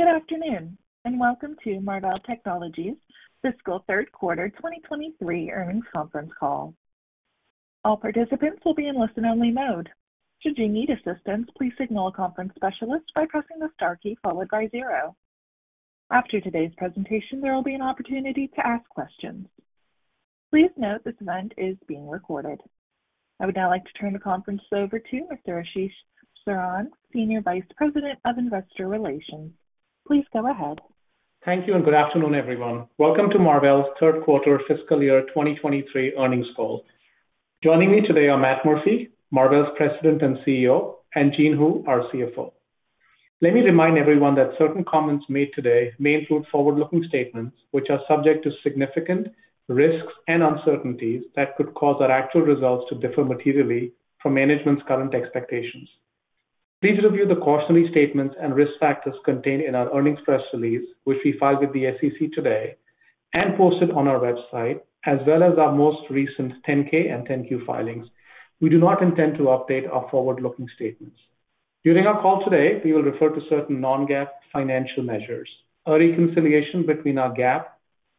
Good afternoon, and welcome to Marvell Technologies' Fiscal Third Quarter 2023 Earnings Conference Call. All participants will be in listen-only mode. Should you need assistance, please signal a conference specialist by pressing the star key followed by 0. After today's presentation, there will be an opportunity to ask questions. Please note this event is being recorded. I would now like to turn the conference over to Mr. Ashish Saran, Senior Vice President of Investor Relations. Please go ahead. Thank you and good afternoon, everyone. Welcome to Marvell's third quarter fiscal year 2023 earnings call. Joining me today are Matt Murphy, Marvell's President and CEO, and Jean Hu, our CFO. Let me remind everyone that certain comments made today may include forward-looking statements, which are subject to significant risks and uncertainties that could cause our actual results to differ materially from management's current expectations. Please review the cautionary statements and risk factors contained in our earnings press release, which we filed with the SEC today and posted on our website, as well as our most recent 10-K and 10-Q filings. We do not intend to update our forward-looking statements. During our call today, we will refer to certain non-GAAP financial measures. A reconciliation between our GAAP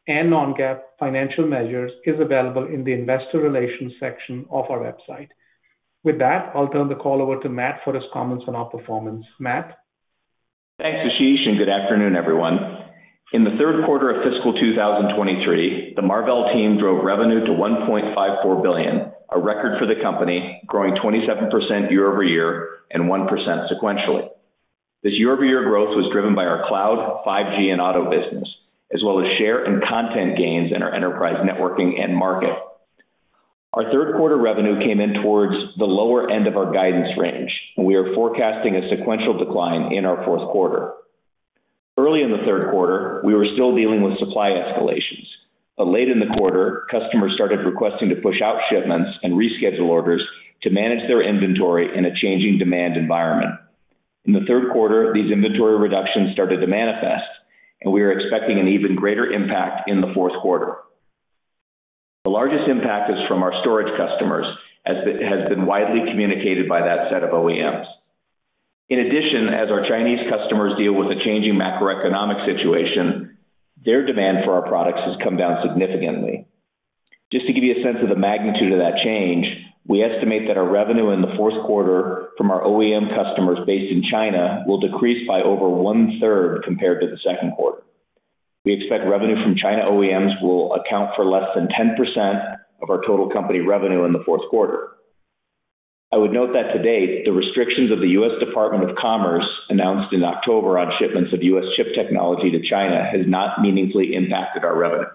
and non-GAAP financial measures is available in the Investor Relations section of our website. With that, I'll turn the call over to Matt for his comments on our performance. Matt? Thanks, Ashish, and good afternoon, everyone. In the third quarter of fiscal 2023, the Marvell team drove revenue to $1.54 billion, a record for the company, growing 27% year-over-year and 1% sequentially. This year-over-year growth was driven by our cloud, 5G, and auto business, as well as share and content gains in our enterprise networking end market. Our third quarter revenue came in towards the lower end of our guidance range, and we are forecasting a sequential decline in our fourth quarter. Early in the third quarter, we were still dealing with supply escalations, but late in the quarter, customers started requesting to push out shipments and reschedule orders to manage their inventory in a changing demand environment. In the third quarter, these inventory reductions started to manifest, and we are expecting an even greater impact in the fourth quarter. The largest impact is from our storage customers, as it has been widely communicated by that set of OEMs. In addition, as our Chinese customers deal with a changing macroeconomic situation, their demand for our products has come down significantly. Just to give you a sense of the magnitude of that change, we estimate that our revenue in the fourth quarter from our OEM customers based in China will decrease by over 1/3 compared to the second quarter. We expect revenue from China OEMs will account for less than 10% of our total company revenue in the fourth quarter. I would note that to date, the restrictions of the U.S. Department of Commerce announced in October on shipments of U.S. chip technology to China has not meaningfully impacted our revenue.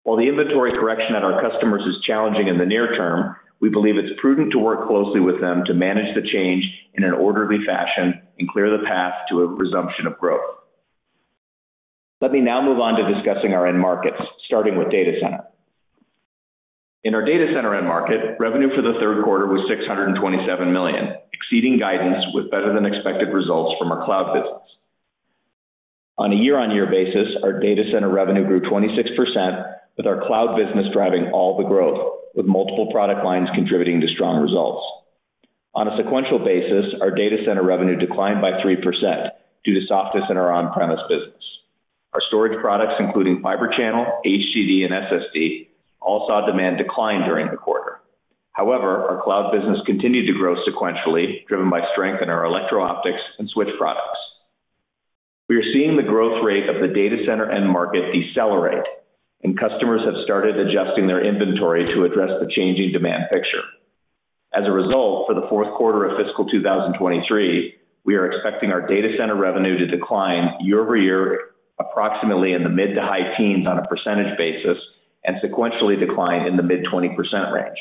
While the inventory correction at our customers is challenging in the near term, we believe it's prudent to work closely with them to manage the change in an orderly fashion and clear the path to a resumption of growth. Let me now move on to discussing our end markets, starting with data center. In our data center end market, revenue for the third quarter was $627 million, exceeding guidance with better than expected results from our cloud business. On a year-on-year basis, our data center revenue grew 26%, with our cloud business driving all the growth, with multiple product lines contributing to strong results. On a sequential basis, our data center revenue declined by 3% due to softness in our on-premise business. Our storage products, including Fiber Channel, HDD, and SSD, all saw demand decline during the quarter. However, our cloud business continued to grow sequentially, driven by strength in our electro-optics and switch products. We are seeing the growth rate of the data center end market decelerate, and customers have started adjusting their inventory to address the changing demand picture. As a result, for the fourth quarter of fiscal 2023, we are expecting our data center revenue to decline year-over-year approximately in the mid to high teens on a percentage basis and sequentially decline in the mid 20% range.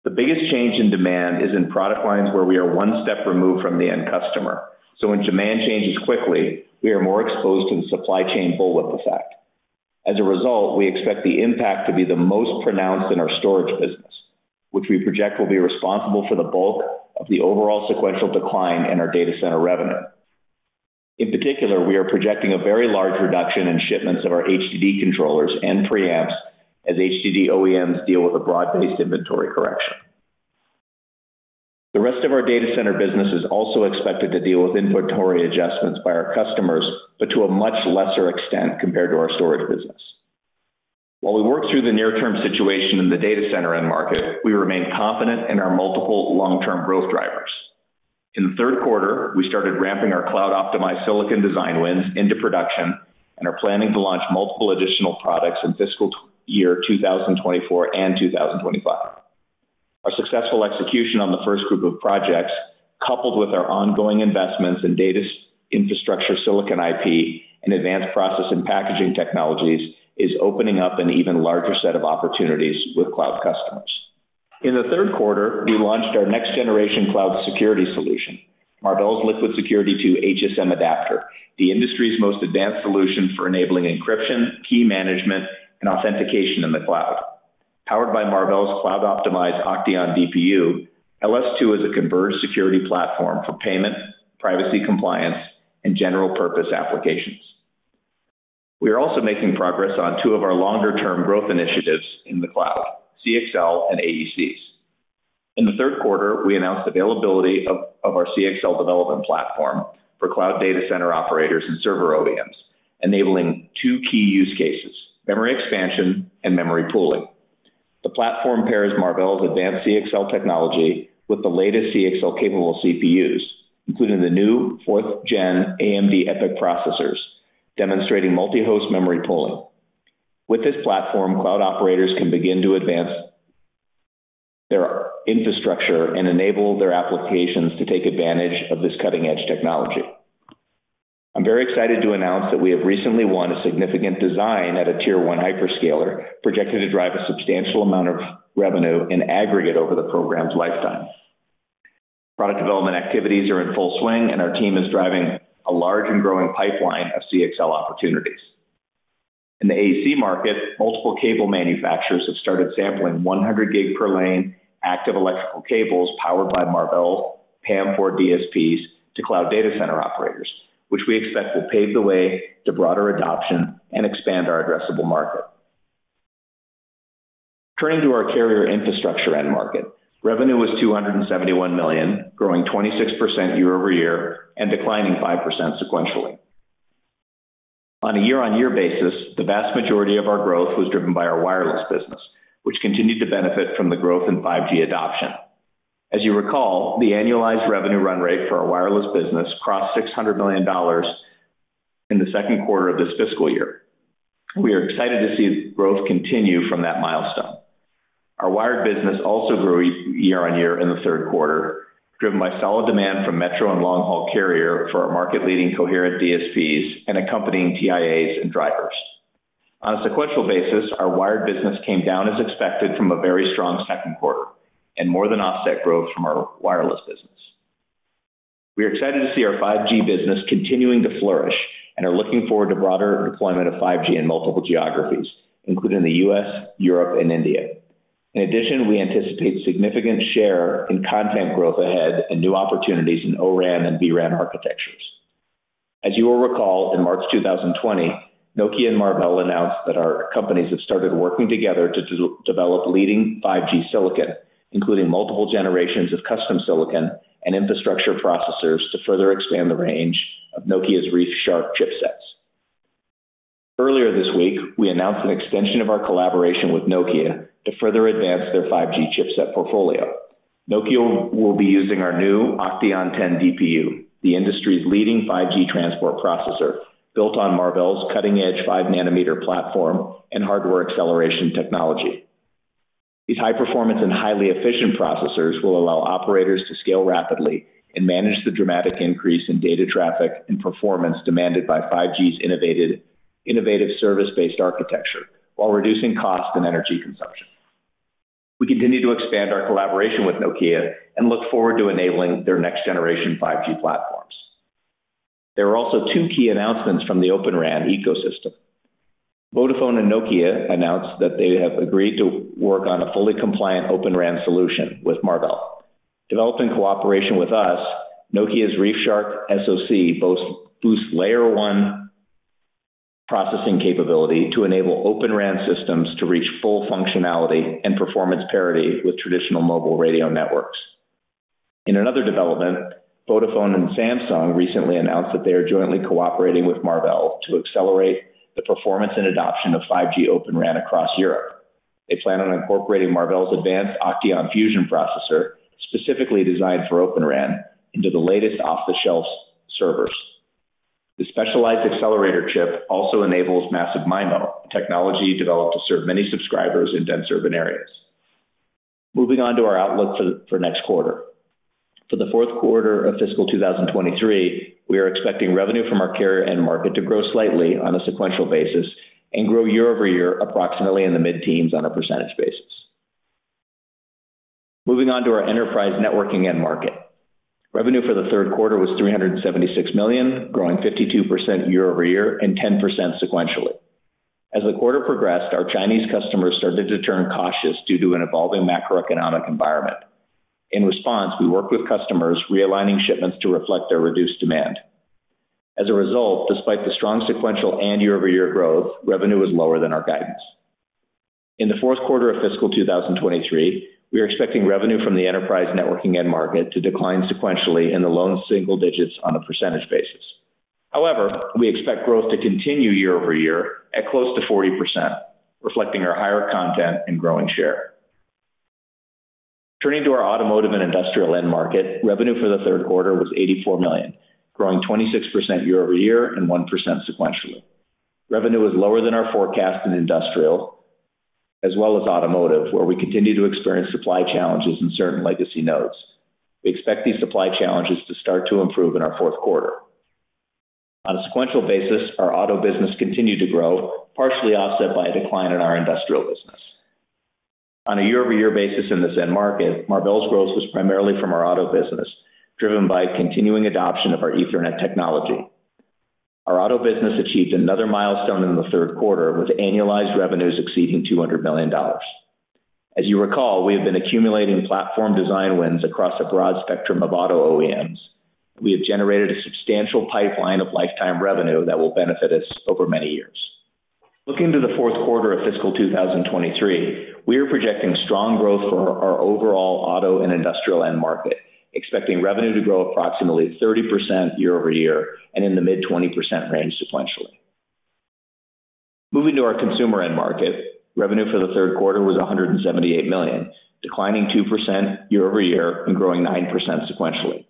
The biggest change in demand is in product lines where we are one step removed from the end customer. So when demand changes quickly, we are more exposed to the supply chain bullwhip effect. As a result, we expect the impact to be the most pronounced in our storage business, which we project will be responsible for the bulk of the overall sequential decline in our data center revenue. In particular, we are projecting a very large reduction in shipments of our HDD controllers and preamps as HDD OEMs deal with a broad-based inventory correction. The rest of our data center business is also expected to deal with inventory adjustments by our customers, but to a much lesser extent compared to our storage business. While we work through the near-term situation in the data center end market, we remain confident in our multiple long-term growth drivers. In the third quarter, we started ramping our cloud-optimized silicon design wins into production and are planning to launch multiple additional products in fiscal year 2024 and 2025. Our successful execution on the first group of projects, coupled with our ongoing investments in data infrastructure silicon IP and advanced process and packaging technologies, is opening up an even larger set of opportunities with cloud customers. In the third quarter, we launched our next generation cloud security solution, Marvell's Liquid Security 2 HSM adapter, the industry's most advanced solution for enabling encryption, key management, and authentication in the cloud. Powered by Marvell's cloud-optimized Octeon DPU, LS2 is a converged security platform for payment, privacy compliance, and general-purpose applications. We are also making progress on two of our longer-term growth initiatives in the cloud, CXL and AECs. In the third quarter, we announced availability of our CXL development platform for cloud data center operators and server OEMs, enabling two key use cases, memory expansion and memory pooling. The platform pairs Marvell's advanced CXL technology with the latest CXL-capable CPUs, including the new 4th Gen AMD EPYC processors, demonstrating multi-host memory pooling. With this platform, cloud operators can begin to advance their infrastructure and enable their applications to take advantage of this cutting-edge technology. I'm very excited to announce that we have recently won a significant design at a Tier 1 hyperscaler, projected to drive a substantial amount of revenue in aggregate over the program's lifetime. Product development activities are in full swing, and our team is driving a large and growing pipeline of CXL opportunities. In the AEC market, multiple cable manufacturers have started sampling 100 gig per lane active electrical cables powered by Marvell PAM4 DSPs to cloud data center operators, which we expect will pave the way to broader adoption and expand our addressable market. Turning to our carrier infrastructure end market, revenue was $271 million, growing 26% year over year and declining 5% sequentially. On a year-on-year basis, the vast majority of our growth was driven by our wireless business, which continued to benefit from the growth in 5G adoption. As you recall, the annualized revenue run rate for our wireless business crossed $600 million in the second quarter of this fiscal year. We are excited to see growth continue from that milestone. Our wired business also grew year on year in the third quarter, driven by solid demand from metro and long-haul carrier for our market-leading coherent DSPs and accompanying TIAs and drivers. On a sequential basis, our wired business came down as expected from a very strong second quarter, and more than offset growth from our wireless business. We are excited to see our 5G business continuing to flourish and are looking forward to broader deployment of 5G in multiple geographies, including the US, Europe, and India. In addition, we anticipate significant share in content growth ahead and new opportunities in O-RAN and vRAN architectures. As you will recall, in March 2020, Nokia and Marvell announced that our companies have started working together to develop leading 5G silicon, including multiple generations of custom silicon and infrastructure processors to further expand the range of Nokia's ReefShark chipsets. Earlier this week, we announced an extension of our collaboration with Nokia to further advance their 5G chipset portfolio. Nokia will be using our new Octeon 10 DPU, the industry's leading 5G transport processor, built on Marvell's cutting-edge 5-nanometer platform and hardware acceleration technology. These high-performance and highly efficient processors will allow operators to scale rapidly and manage the dramatic increase in data traffic and performance demanded by 5G's innovative service-based architecture, while reducing cost and energy consumption. We continue to expand our collaboration with Nokia and look forward to enabling their next-generation 5G platforms. There are also two key announcements from the Open RAN ecosystem. Vodafone and Nokia announced that they have agreed to work on a fully compliant Open RAN solution with Marvell. Developed in cooperation with us, Nokia's ReefShark SoC boosts layer 1 processing capability to enable Open RAN systems to reach full functionality and performance parity with traditional mobile radio networks. In another development, Vodafone and Samsung recently announced that they are jointly cooperating with Marvell to accelerate the performance and adoption of 5G Open RAN across Europe. They plan on incorporating Marvell's advanced Octeon Fusion processor, specifically designed for Open RAN, into the latest off-the-shelf servers. The specialized accelerator chip also enables massive MIMO, a technology developed to serve many subscribers in dense urban areas. Moving on to our outlook for next quarter. For the fourth quarter of fiscal 2023, we are expecting revenue from our carrier end market to grow slightly on a sequential basis and grow year over year approximately in the mid-teens on a percentage basis. Moving on to our enterprise networking end market. Revenue for the third quarter was $376 million, growing 52% year over year and 10% sequentially. As the quarter progressed, our Chinese customers started to turn cautious due to an evolving macroeconomic environment. In response, we worked with customers, realigning shipments to reflect their reduced demand. As a result, despite the strong sequential and year-over-year growth, revenue was lower than our guidance. In the fourth quarter of fiscal 2023, we are expecting revenue from the enterprise networking end market to decline sequentially in the low single digits on a percentage basis. However, we expect growth to continue year over year at close to 40%, reflecting our higher content and growing share. Turning to our automotive and industrial end market, revenue for the third quarter was $84 million, growing 26% year over year and 1% sequentially. Revenue was lower than our forecast in industrial, as well as automotive, where we continue to experience supply challenges in certain legacy nodes. We expect these supply challenges to start to improve in our fourth quarter. On a sequential basis, our auto business continued to grow, partially offset by a decline in our industrial business. On a year-over-year basis in this end market, Marvell's growth was primarily from our auto business, driven by continuing adoption of our Ethernet technology. Our auto business achieved another milestone in the third quarter, with annualized revenues exceeding $200 million. As you recall, we have been accumulating platform design wins across a broad spectrum of auto OEMs. We have generated a substantial pipeline of lifetime revenue that will benefit us over many years. Looking to the fourth quarter of fiscal 2023, we are projecting strong growth for our overall auto and industrial end market, expecting revenue to grow approximately 30% year over year and in the mid-20% range sequentially. Moving to our consumer end market, revenue for the third quarter was $178 million, declining 2% year over year and growing 9% sequentially.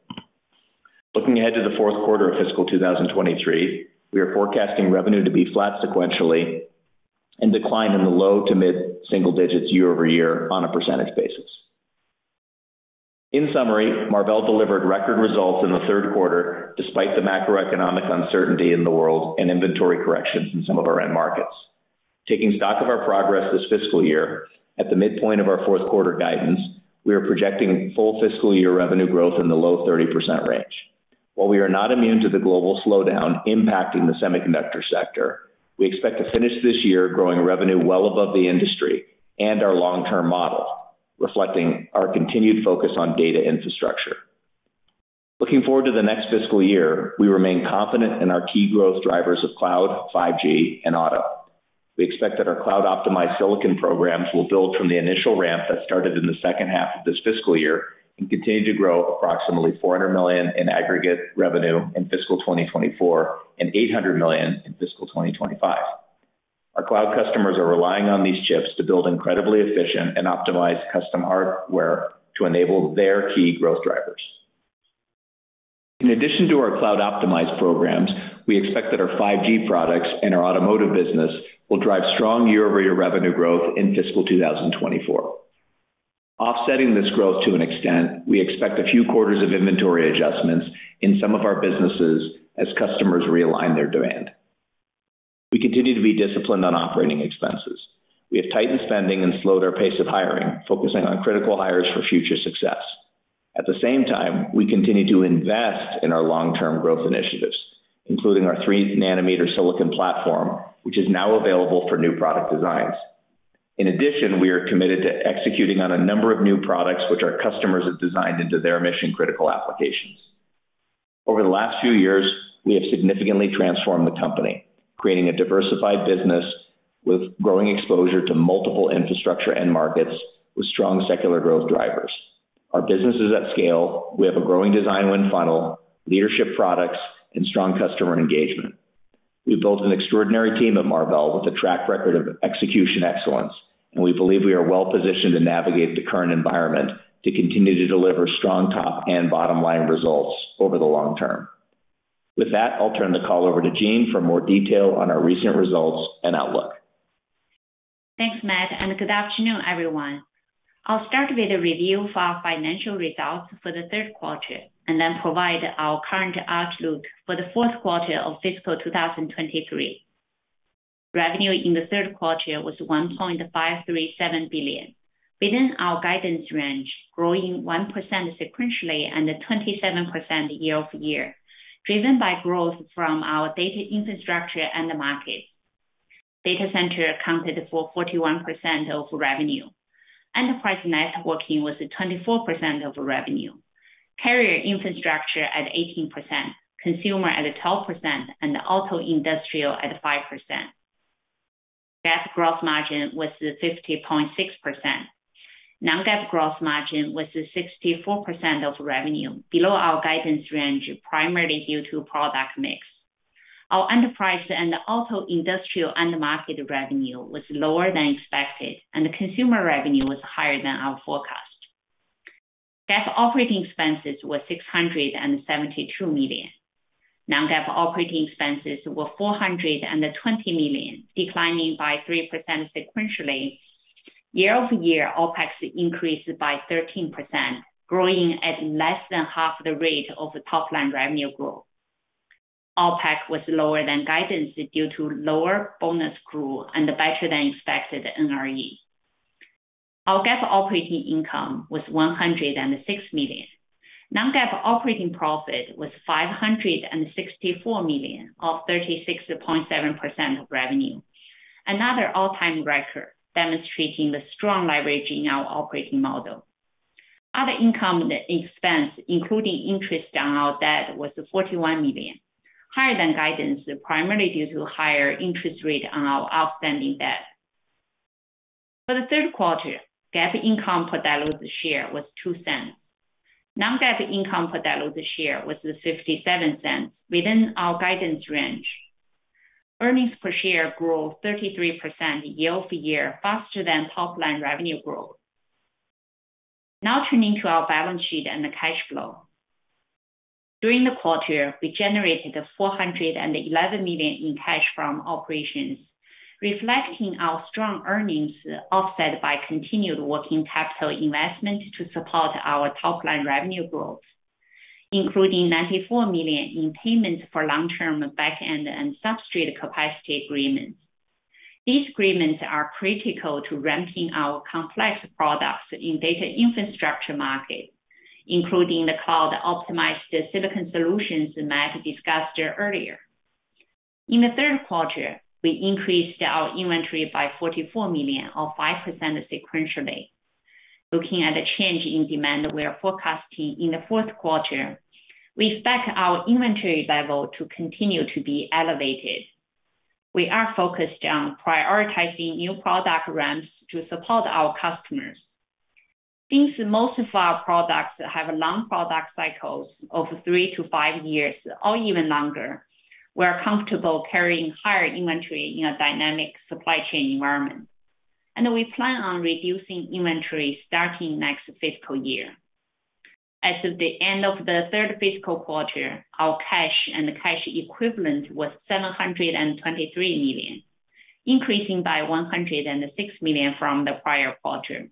Looking ahead to the fourth quarter of fiscal 2023, we are forecasting revenue to be flat sequentially and decline in the low to mid single digits year over year on a percentage basis. In summary, Marvell delivered record results in the third quarter despite the macroeconomic uncertainty in the world and inventory corrections in some of our end markets. Taking stock of our progress this fiscal year, at the midpoint of our fourth quarter guidance, we are projecting full fiscal year revenue growth in the low 30% range. While we are not immune to the global slowdown impacting the semiconductor sector, we expect to finish this year growing revenue well above the industry and our long-term model, reflecting our continued focus on data infrastructure. Looking forward to the next fiscal year, we remain confident in our key growth drivers of cloud, 5G, and auto. We expect that our cloud-optimized silicon programs will build from the initial ramp that started in the second half of this fiscal year and continue to grow approximately $400 million in aggregate revenue in fiscal 2024 and $800 million in fiscal 2025. Our cloud customers are relying on these chips to build incredibly efficient and optimized custom hardware to enable their key growth drivers. In addition to our cloud-optimized programs, we expect that our 5G products and our automotive business will drive strong year-over-year revenue growth in fiscal 2024. Offsetting this growth to an extent, we expect a few quarters of inventory adjustments in some of our businesses as customers realign their demand. We continue to be disciplined on operating expenses. We have tightened spending and slowed our pace of hiring, focusing on critical hires for future success. At the same time, we continue to invest in our long-term growth initiatives, including our 3-nanometer silicon platform, which is now available for new product designs. In addition, we are committed to executing on a number of new products which our customers have designed into their mission-critical applications. Over the last few years, we have significantly transformed the company, creating a diversified business with growing exposure to multiple infrastructure end markets with strong secular growth drivers. Our business is at scale. We have a growing design win funnel, leadership products, and strong customer engagement. We've built an extraordinary team at Marvell with a track record of execution excellence, and we believe we are well positioned to navigate the current environment to continue to deliver strong top and bottom line results over the long term. With that, I'll turn the call over to Jean for more detail on our recent results and outlook. Thanks, Matt, and good afternoon, everyone. I'll start with a review of our financial results for the third quarter and then provide our current outlook for the fourth quarter of fiscal 2023. Revenue in the third quarter was $1.537 billion, within our guidance range, growing 1% sequentially and 27% year-over-year, driven by growth from our data infrastructure and the market. Data center accounted for 41% of revenue. Enterprise networking was 24% of revenue. Carrier infrastructure at 18%, consumer at 12%, and auto industrial at 5%. GAAP gross margin was 50.6%. Non-GAAP gross margin was 64% of revenue, below our guidance range, primarily due to product mix. Our enterprise and auto industrial and market revenue was lower than expected, and the consumer revenue was higher than our forecast. GAAP operating expenses were $672 million. Non-GAAP operating expenses were $420 million, declining by 3% sequentially. Year-over-year, OpEx increased by 13%, growing at less than half the rate of top-line revenue growth. OpEx was lower than guidance due to lower bonus accrual and better than expected NRE. Our GAAP operating income was $106 million. Non-GAAP operating profit was $564 million, or 36.7% of revenue, another all-time record, demonstrating the strong leverage in our operating model. Other income and expense, including interest on our debt, was $41 million, higher than guidance, primarily due to higher interest rate on our outstanding debt. For the third quarter, GAAP income per diluted share was 2 cents. Non-GAAP income per diluted share was 57 cents, within our guidance range. Earnings per share grew 33% year-over-year, faster than top-line revenue growth. Now turning to our balance sheet and the cash flow. During the quarter, we generated $411 million in cash from operations, reflecting our strong earnings offset by continued working capital investment to support our top-line revenue growth, including $94 million in payments for long-term back-end and substrate capacity agreements. These agreements are critical to ramping our complex products in data infrastructure market, including the cloud-optimized silicon solutions Matt discussed earlier. In the third quarter, we increased our inventory by $44 million, or 5% sequentially. Looking at the change in demand we are forecasting in the fourth quarter, we expect our inventory level to continue to be elevated. We are focused on prioritizing new product ramps to support our customers. Since most of our products have long product cycles of 3 to 5 years or even longer, we are comfortable carrying higher inventory in a dynamic supply chain environment, and we plan on reducing inventory starting next fiscal year. As of the end of the third fiscal quarter, our cash and cash equivalent was $723 million, increasing by $106 million from the prior quarter.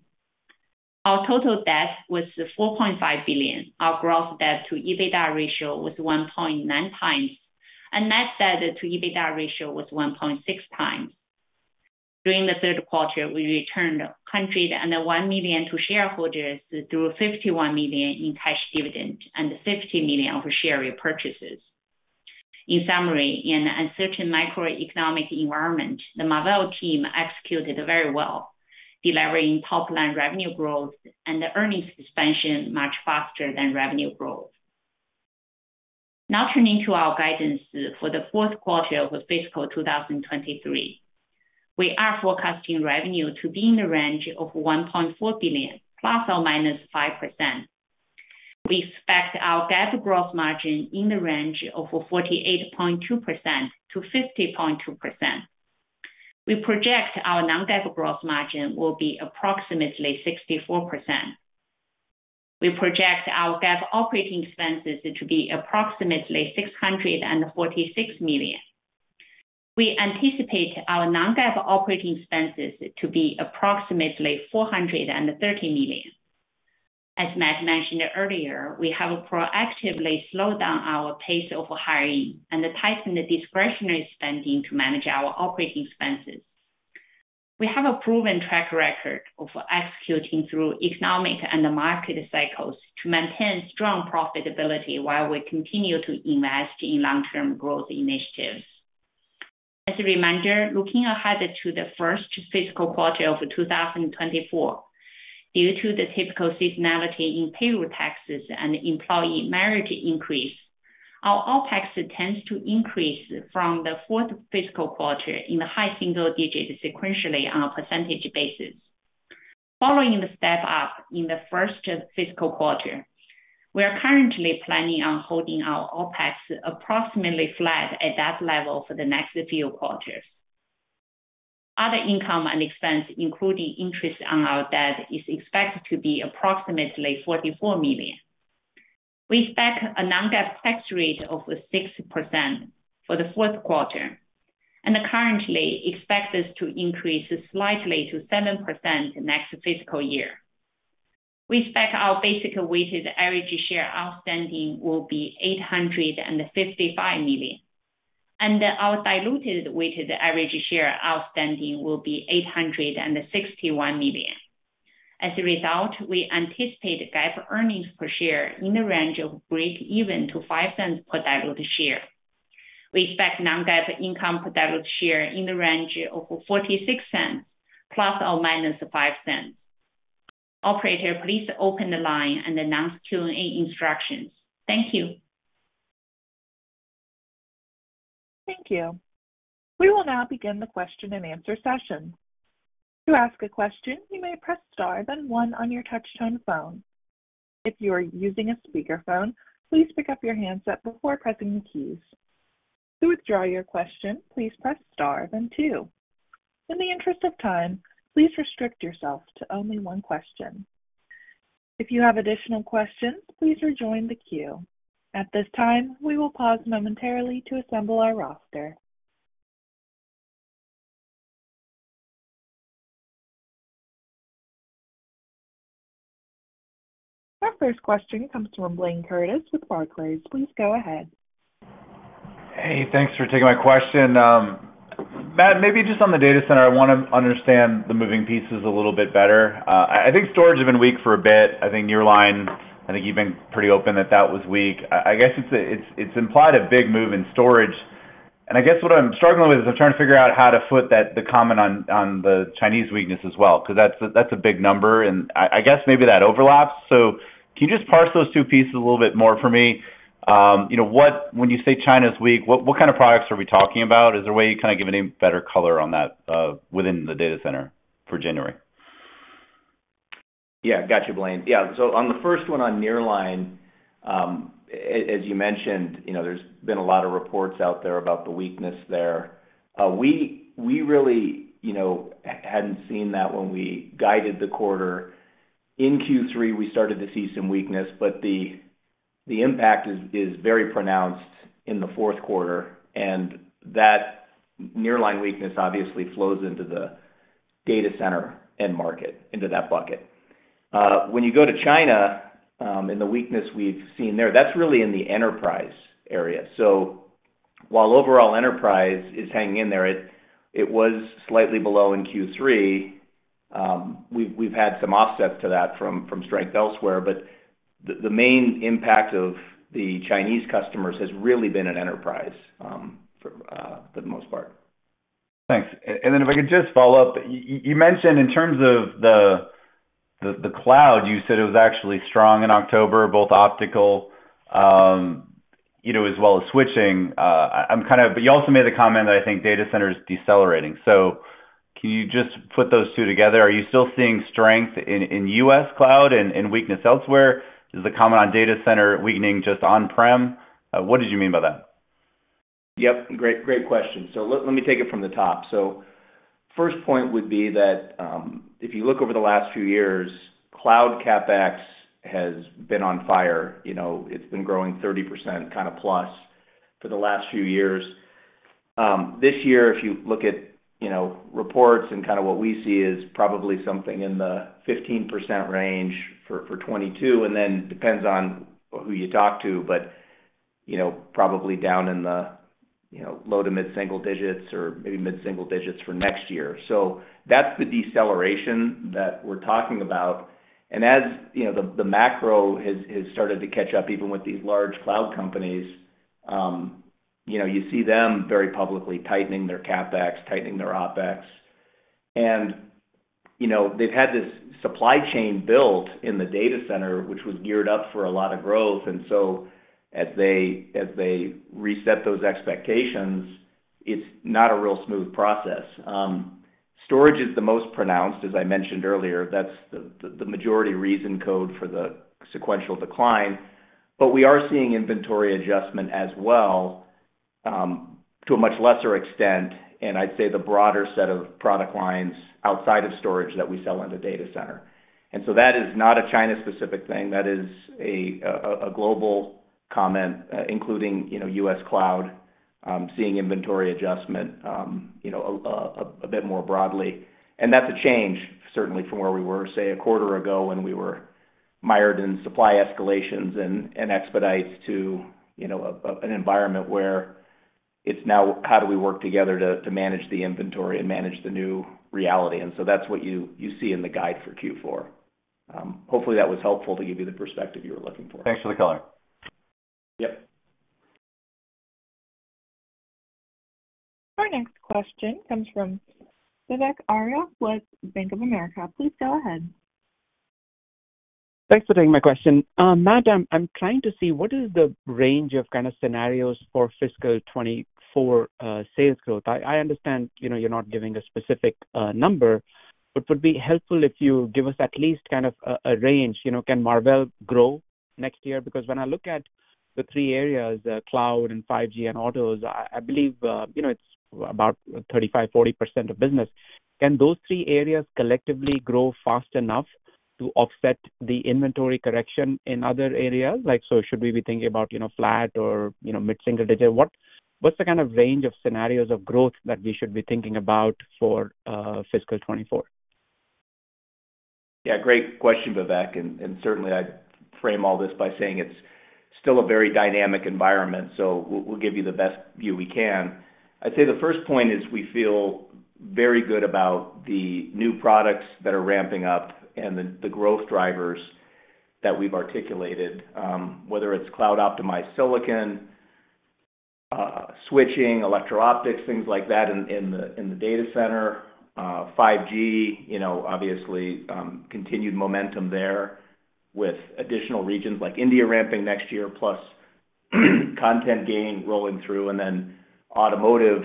Our total debt was $4.5 billion. Our gross debt to EBITDA ratio was 1.9 times, and net debt to EBITDA ratio was 1.6 times. During the third quarter, we returned $101 million to shareholders through $51 million in cash dividend and $50 million of share repurchases. In summary, in an uncertain macroeconomic environment, the Marvell team executed very well, delivering top-line revenue growth and the earnings expansion much faster than revenue growth. Now turning to our guidance for the fourth quarter of fiscal 2023. We are forecasting revenue to be in the range of $1.4 billion, plus or minus 5%, We expect our GAAP gross margin in the range of 48.2% to 50.2%. We project our non-GAAP gross margin will be approximately 64%. We project our GAAP operating expenses to be approximately $646 million. We anticipate our non-GAAP operating expenses to be approximately $430 million. As Matt mentioned earlier, we have proactively slowed down our pace of hiring and tightened discretionary spending to manage our operating expenses. We have a proven track record of executing through economic and market cycles to maintain strong profitability while we continue to invest in long-term growth initiatives. As a reminder, looking ahead to the first fiscal quarter of 2024, due to the typical seasonality in payroll taxes and employee merit increase, our OpEx tends to increase from the fourth fiscal quarter in the high single digits sequentially on a percentage basis. Following the step up in the first fiscal quarter, we are currently planning on holding our OpEx approximately flat at that level for the next few quarters. Other income and expense, including interest on our debt, is expected to be approximately $44 million. We expect a non-GAAP tax rate of 6% for the fourth quarter, and currently expect this to increase slightly to 7% next fiscal year. We expect our basic weighted average share outstanding will be 855 million, and our diluted weighted average share outstanding will be 861 million. As a result, we anticipate GAAP earnings per share in the range of break even to 5 cents per diluted share. We expect non-GAAP income per diluted share in the range of 46 cents plus or minus 5 cents. Operator, please open the line and announce Q&A instructions. Thank you. Thank you. We will now begin the question and answer session. To ask a question, you may press star, then one on your touch-tone phone. If you are using a speakerphone, please pick up your handset before pressing the keys. To withdraw your question, please press star, then two. In the interest of time, please restrict yourself to only one question. If you have additional questions, please rejoin the queue. At this time, we will pause momentarily to assemble our roster. Our first question comes from Blayne Curtis with Barclays. Please go ahead. Hey, thanks for taking my question. Matt, maybe just on the data center, I want to understand the moving pieces a little bit better. I think storage has been weak for a bit. I think nearline, I think you've been pretty open that was weak. I guess it's implied a big move in storage. And I guess what I'm struggling with is I'm trying to figure out how to foot the comment on the Chinese weakness as well, because that's a big number, and I guess maybe that overlaps. So can you just parse those two pieces a little bit more for me? When you say China's weak, what kind of products are we talking about? Is there a way you kind of give any better color on that within the data center for January? Yeah, got you, Blayne. Yeah, so on the first one on nearline, as you mentioned, there's been a lot of reports out there about the weakness there. We really, hadn't seen that when we guided the quarter. In Q3, we started to see some weakness, but the impact is very pronounced in the fourth quarter, and that nearline weakness obviously flows into the data center end market, into that bucket. When you go to China, and the weakness we've seen there, that's really in the enterprise area. So while overall enterprise is hanging in there, it was slightly below in Q3. We've had some offsets to that from strength elsewhere, but the main impact of the Chinese customers has really been an enterprise for the most part. Thanks. And then if I could just follow up, you mentioned in terms of the cloud, you said it was actually strong in October, both optical, as well as switching. But you also made the comment that I think data center is decelerating. So can you just put those two together? Are you still seeing strength in U.S. cloud and weakness elsewhere? Is the comment on data center weakening just on-prem? What did you mean by that? Yep, great question. So let me take it from the top. So first point would be that if you look over the last few years, cloud CapEx has been on fire. It's been growing 30% kind of plus for the last few years. This year, if you look at reports and kind of what we see is probably something in the 15% range for 22, and then depends on who you talk to, but probably down in the low to mid single digits or maybe mid single digits for next year. So that's the deceleration that we're talking about. And as the macro has started to catch up, even with these large cloud companies, you see them very publicly tightening their CapEx, tightening their OpEx. And, they've had this supply chain built in the data center, which was geared up for a lot of growth. And so as they reset those expectations, it's not a real smooth process. Storage is the most pronounced, as I mentioned earlier. That's the majority reason code for the sequential decline. But we are seeing inventory adjustment as well, to a much lesser extent, and I'd say the broader set of product lines outside of storage that we sell into data center. And so that is not a China-specific thing. That is a global comment, including U.S. cloud, seeing inventory adjustment, a bit more broadly. And that's a change, certainly, from where we were, say, a quarter ago when we were mired in supply escalations and expedites to an environment where it's now how do we work together to manage the inventory and manage the new reality. And so that's what you see in the guide for Q4. Hopefully that was helpful to give you the perspective you were looking for. Thanks for the color. Yep. Our next question comes from Vivek Arya with Bank of America. Please go ahead. Thanks for taking my question. Matt, I'm trying to see what is the range of kind of scenarios for fiscal 24 sales growth. I understand, you're not giving a specific number, but would be helpful if you give us at least kind of a range. Can Marvell grow next year? Because when I look at the three areas, cloud and 5G and autos, I believe, it's about 35-40% of business. Can those three areas collectively grow fast enough to offset the inventory correction in other areas? So should we be thinking about, flat or, mid-single digit? What's the kind of range of scenarios of growth that we should be thinking about for fiscal 24? Yeah, great question, Vivek. And certainly I'd frame all this by saying it's still a very dynamic environment, so we'll give you the best view we can. I'd say the first point is we feel very good about the new products that are ramping up and the growth drivers that we've articulated, whether it's cloud-optimized silicon, switching, electro-optics, things like that in the data center, 5G, obviously continued momentum there with additional regions like India ramping next year, plus content gain rolling through, and then automotive,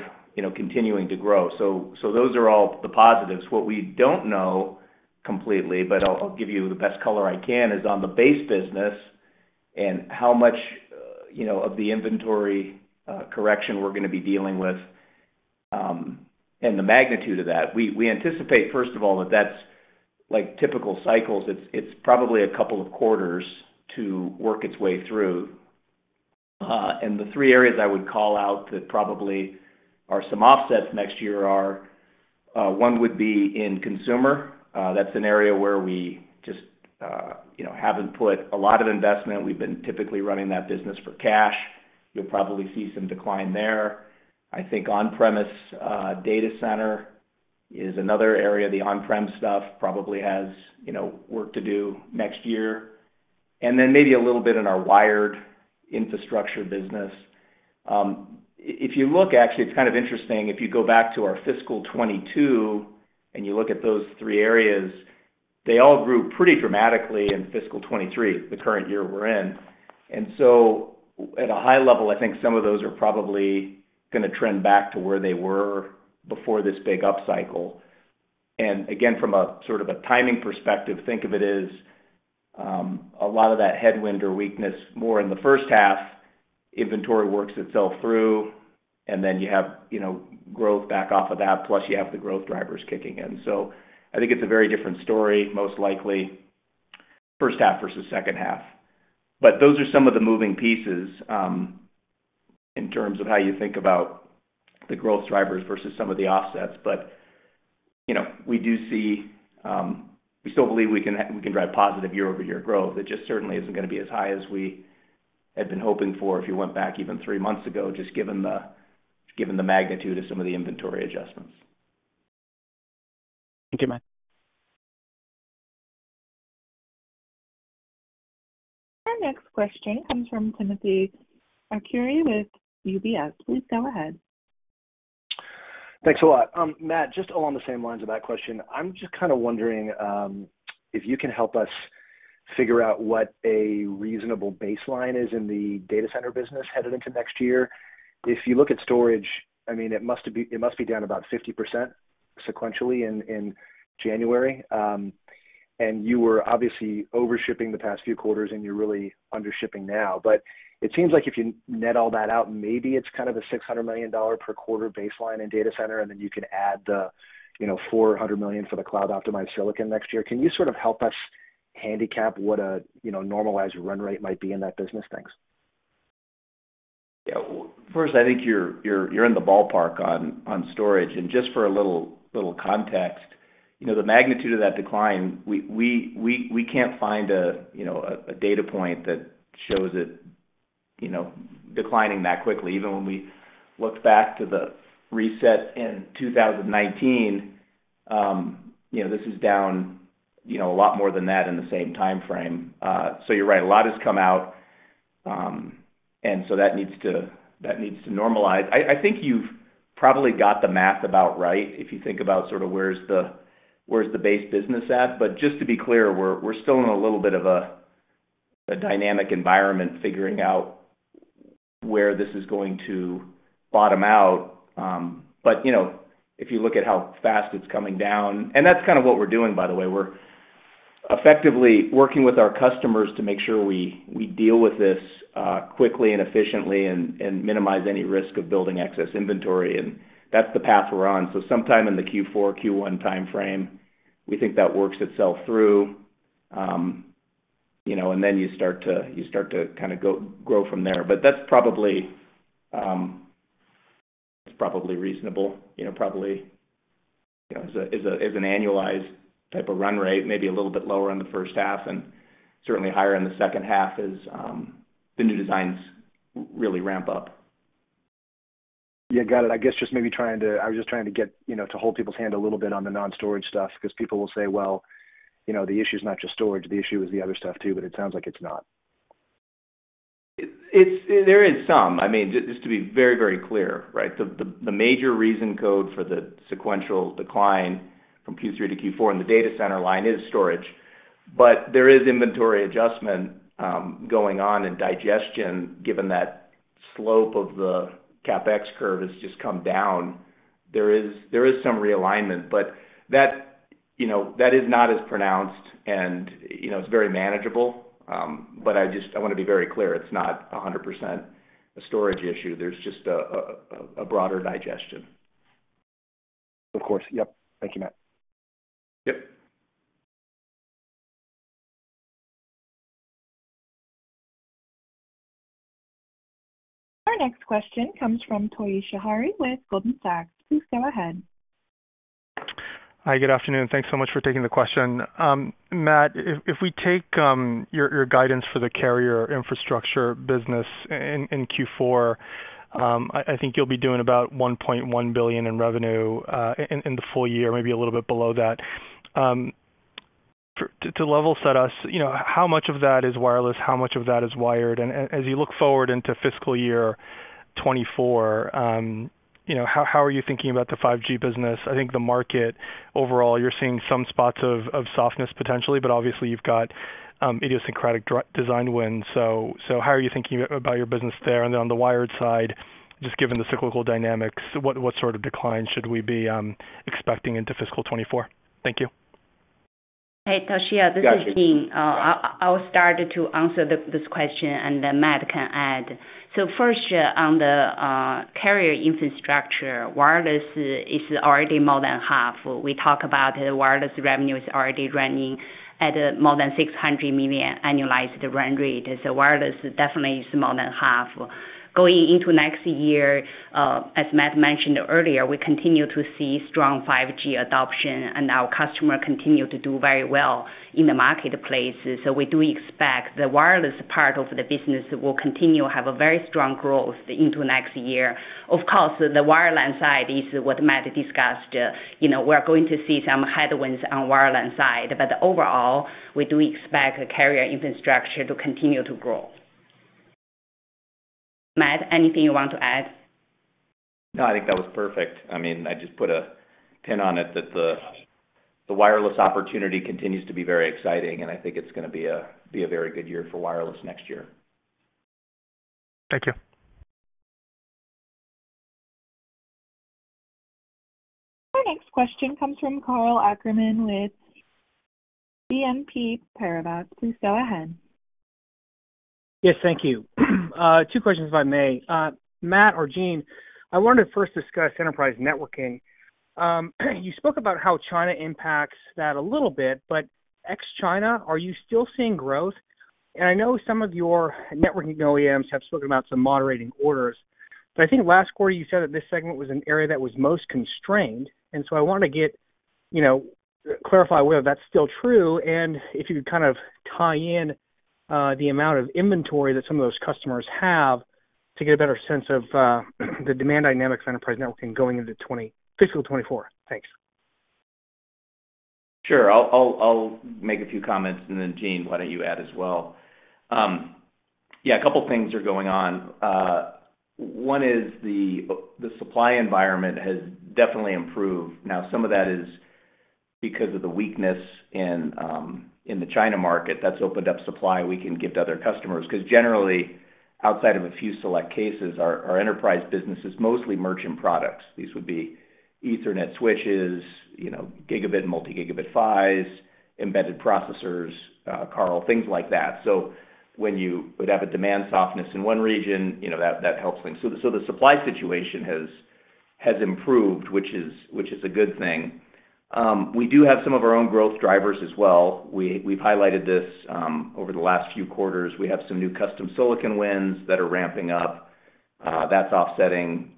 continuing to grow. So those are all the positives. What we don't know completely, but I'll give you the best color I can, is on the base business and how much, of the inventory correction we're going to be dealing with, and the magnitude of that. We anticipate, first of all, that's like typical cycles. It's probably a couple of quarters to work its way through. And the three areas I would call out that probably are some offsets next year are, one would be in consumer. That's an area where we just, haven't put a lot of investment. We've been typically running that business for cash. You'll probably see some decline there. I think on-premise data center is another area. The on-prem stuff probably has, work to do next year. And then maybe a little bit in our wired infrastructure business. If you look, actually, it's kind of interesting. If you go back to our fiscal 22 and you look at those three areas, they all grew pretty dramatically in fiscal 23, the current year we're in. And so at a high level, I think some of those are probably going to trend back to where they were before this big upcycle. And again, from a sort of a timing perspective, think of it as a lot of that headwind or weakness more in the first half. Inventory works itself through, and then you have, growth back off of that, plus you have the growth drivers kicking in. So I think it's a very different story, most likely first half versus second half. But those are some of the moving pieces in terms of how you think about the growth drivers versus some of the offsets. But, we do see, we still believe we can drive positive year-over-year growth. It just certainly isn't going to be as high as we had been hoping for if you went back even 3 months ago, just given the magnitude of some of the inventory adjustments. Thank you, Matt. Our next question comes from Timothy Arcuri with UBS. Please go ahead. Thanks a lot. Matt, just along the same lines of that question, I'm just kind of wondering if you can help us figure out what a reasonable baseline is in the data center business headed into next year. If you look at storage, I mean, it must be down about 50% sequentially in January. And you were obviously overshipping the past few quarters, and you're really undershipping now. But it seems like if you net all that out, maybe it's kind of a $600 million per quarter baseline in data center, and then you can add the, $400 million for the cloud optimized silicon next year. Can you sort of help us handicap what a normalized run rate might be in that business? Thanks. Yeah. Well, first, I think you're in the ballpark on storage, and just for a little context, the magnitude of that decline, we can't find a data point that shows it declining that quickly. Even when we look back to the reset in 2019, this is down a lot more than that in the same time frame. So you're right, a lot has come out, and so that needs to normalize. I think you've probably got the math about right if you think about sort of where's the base business at. But just to be clear, we're still in a little bit of a dynamic environment figuring out where this is going to bottom out. But if you look at how fast it's coming down, and that's kind of what we're doing, by the way, we're effectively working with our customers to make sure we deal with this quickly and efficiently and minimize any risk of building excess inventory. And that's the path we're on. So sometime in the Q4, Q1 timeframe, we think that works itself through. And then you start to kind of grow from there. But that's probably reasonable. Probably as an annualized type of run rate, maybe a little bit lower in the first half and certainly higher in the second half as the new designs really ramp up. Yeah, got it. I guess just maybe I was just trying to get, to hold people's hand a little bit on the non-storage stuff, because people will say, well, the issue is not just storage, the issue is the other stuff too, but it sounds like it's not. There is some. I mean, just to be very, very clear, right? The major reason code for the sequential decline from Q3 to Q4 in the data center line is storage. But there is inventory adjustment going on in digestion, given that slope of the CapEx curve has just come down. There is some realignment, but that is not as pronounced, and it's very manageable. But I want to be very clear, it's not 100% a storage issue. There's just a broader digestion. Of course. Yep. Thank you, Matt. Yep. Our next question comes from Toshiya Hari with Goldman Sachs. Please go ahead. Hi, good afternoon. Thanks so much for taking the question. Matt, if we take your guidance for the carrier infrastructure business in Q4, I think you'll be doing about $1.1 billion in revenue in the full year, maybe a little bit below that. To level set us, how much of that is wireless, how much of that is wired? And as you look forward into fiscal year 24, how are you thinking about the 5G business? I think the market overall, you're seeing some spots of softness potentially, but obviously you've got idiosyncratic design wins. So how are you thinking about your business there? And then on the wired side, just given the cyclical dynamics, what sort of decline should we be expecting into fiscal 24? Thank you. Hey, Toshiya, this is Jean. I'll start to answer this question, and then Matt can add. So first, on the carrier infrastructure, wireless is already more than half. We talk about the wireless revenue is already running at more than $600 million annualized run rate. So wireless definitely is more than half. Going into next year, as Matt mentioned earlier, we continue to see strong 5G adoption, and our customer continue to do very well in the marketplace. So we do expect the wireless part of the business will continue to have a very strong growth into next year. Of course, the wireline side is what Matt discussed. We're going to see some headwinds on wireline side, but overall, we do expect carrier infrastructure to continue to grow. Matt, anything you want to add? No, I think that was perfect. I mean, I just put a pin on it that the wireless opportunity continues to be very exciting, and I think it's going to be a very good year for wireless next year. Thank you. Our next question comes from Karl Ackerman with BNP Paribas. Please go ahead. Yes, thank you. Two questions, if I may. Matt or Jean, I wanted to first discuss enterprise networking. You spoke about how China impacts that a little bit, but ex-China, are you still seeing growth? And I know some of your networking OEMs have spoken about some moderating orders, but I think last quarter you said that this segment was an area that was most constrained, and so I want to clarify whether that's still true, and if you could kind of tie in the amount of inventory that some of those customers have to get a better sense of the demand dynamics of enterprise networking going into fiscal 24. Thanks. Sure. I'll make a few comments, and then Jean, why don't you add as well? A couple things are going on. One is the supply environment has definitely improved. Now, some of that is because of the weakness in the China market. That's opened up supply we can give to other customers, because generally, outside of a few select cases, our enterprise business is mostly merchant products. These would be Ethernet switches, gigabit and multi-gigabit PHYs, embedded processors, Carl, things like that. So when you would have a demand softness in one region, that helps things. So the supply situation has improved, which is a good thing. We do have some of our own growth drivers as well. We've highlighted this over the last few quarters. We have some new custom silicon wins that are ramping up. That's offsetting,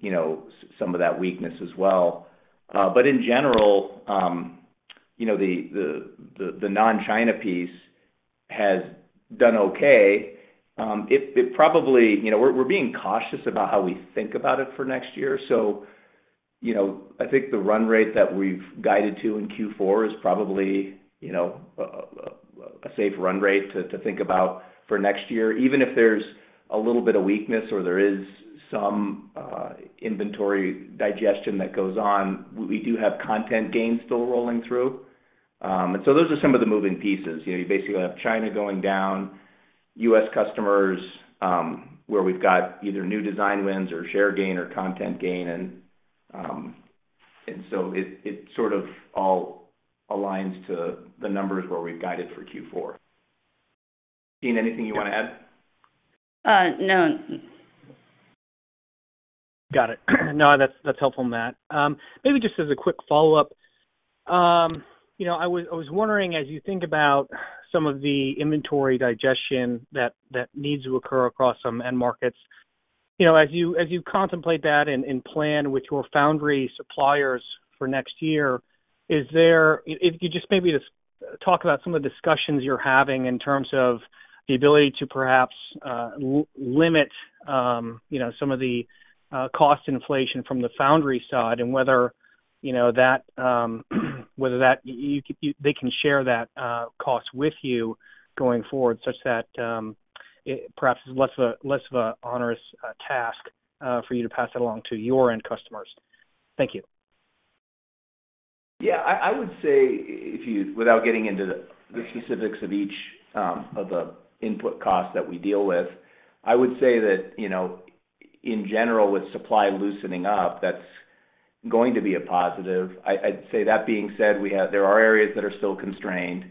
some of that weakness as well. But in general, the non-China piece has done okay. It probably, we're being cautious about how we think about it for next year. So, I think the run rate that we've guided to in Q4 is probably, a safe run rate to think about for next year. Even if there's a little bit of weakness or there is some inventory digestion that goes on, we do have content gains still rolling through. And so those are some of the moving pieces. You basically have China going down, U.S. customers, where we've got either new design wins or share gain or content gain, and so it sort of all aligns to the numbers where we've guided for Q4. Jean, anything you want to add? No. Got it. No, that's helpful, Matt. Maybe just as a quick follow-up, I was wondering, as you think about some of the inventory digestion that needs to occur across some end markets, as you contemplate that and plan with your foundry suppliers for next year, if you just maybe just talk about some of the discussions you're having in terms of the ability to perhaps limit, some of the cost inflation from the foundry side, and whether they can share that cost with you going forward, such that it perhaps is less of a onerous task for you to pass it along to your end customers. Thank you. Yeah, I would say, without getting into the specifics of each of the input costs that we deal with, I would say that, in general, with supply loosening up, that's going to be a positive. I'd say, that being said, there are areas that are still constrained.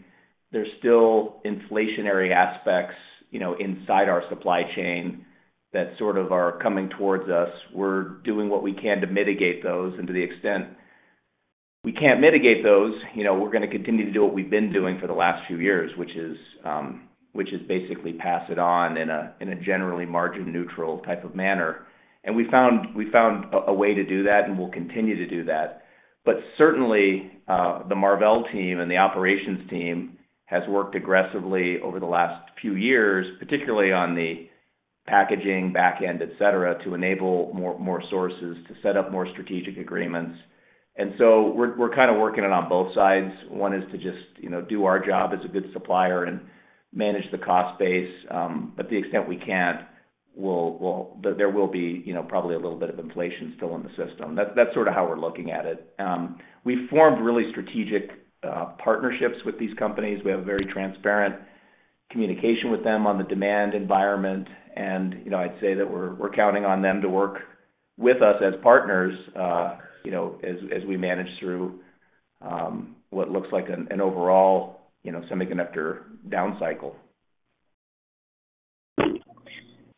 there's still inflationary aspects, inside our supply chain that sort of are coming towards us. We're doing what we can to mitigate those, and to the extent we can't mitigate those, we're going to continue to do what we've been doing for the last few years, which is basically pass it on in a generally margin neutral type of manner. And we found a way to do that, and we'll continue to do that. But certainly, the Marvell team and the operations team has worked aggressively over the last few years, particularly on the packaging, back end, et cetera, to enable more sources, to set up more strategic agreements. And so we're kind of working it on both sides. One is to just, do our job as a good supplier and manage the cost base. But to the extent we can't, there will be, probably a little bit of inflation still in the system. That's sort of how we're looking at it. We've formed really strategic partnerships with these companies. We have a very transparent communication with them on the demand environment, and I'd say that we're counting on them to work with us as partners, as we manage through what looks like an overall semiconductor down cycle.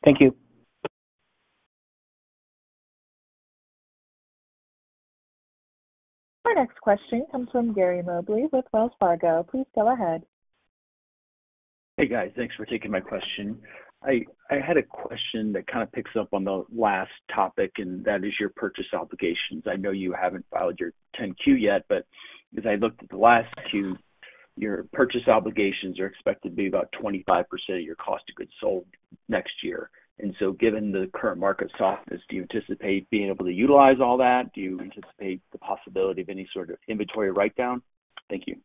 Thank you. Our next question comes from Gary Mobley with Wells Fargo. Please go ahead. Hey guys, thanks for taking my question. I had a question that kind of picks up on the last topic, and that is your purchase obligations. I know you haven't filed your 10Q yet, but as I looked at the last Q, your purchase obligations are expected to be about 25% of your cost of goods sold next year. And so given the current market softness, do you anticipate being able to utilize all that? Do you anticipate the possibility of any sort of inventory write-down? Thank you.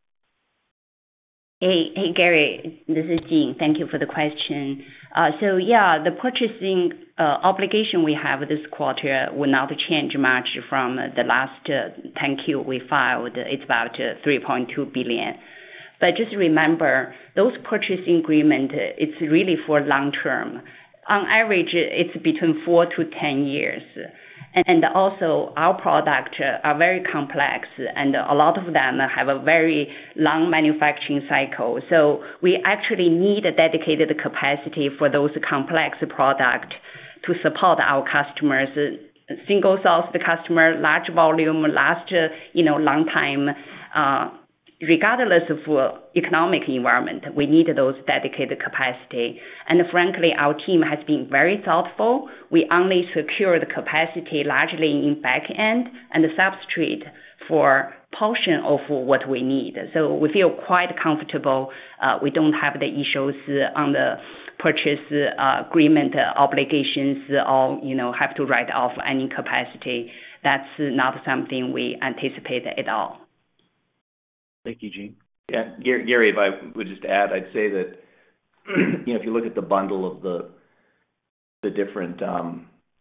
Hey, Gary, this is Jean. Thank you for the question. The purchasing obligation we have this quarter will not change much from the last 10Q we filed. It's about $3.2 billion. But just remember, those purchasing agreements, it's really for long term. On average, it's between 4 to 10 years. And also, our products are very complex, and a lot of them have a very long manufacturing cycle. So we actually need a dedicated capacity for those complex products to support our customers. Single source the customer, large volume, last long time. Regardless of economic environment, we need those dedicated capacity. And frankly, our team has been very thoughtful. We only secure the capacity largely in back end and the substrate for portion of what we need. So we feel quite comfortable. We don't have the issues on the purchase agreement obligations or, have to write off any capacity. That's not something we anticipate at all. Thank you, Jean. Yeah, Gary, if I would just add, I'd say that, if you look at the bundle of the different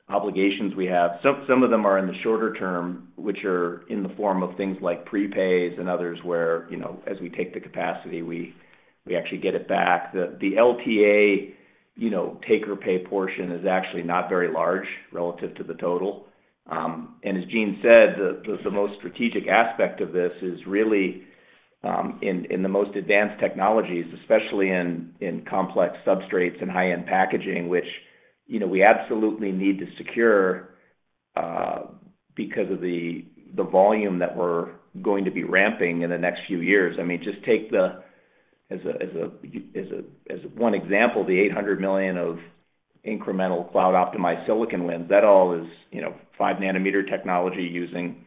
obligations we have, some of them are in the shorter term, which are in the form of things like prepays and others where, as we take the capacity, we actually get it back. The LTA, take or pay portion is actually not very large relative to the total. And as Jean said, the most strategic aspect of this is really in the most advanced technologies, especially in complex substrates and high-end packaging, which, we absolutely need to secure because of the volume that we're going to be ramping in the next few years. I mean, just take as one example, the $800 million of incremental cloud optimized silicon wins. That all is, 5 nanometer technology using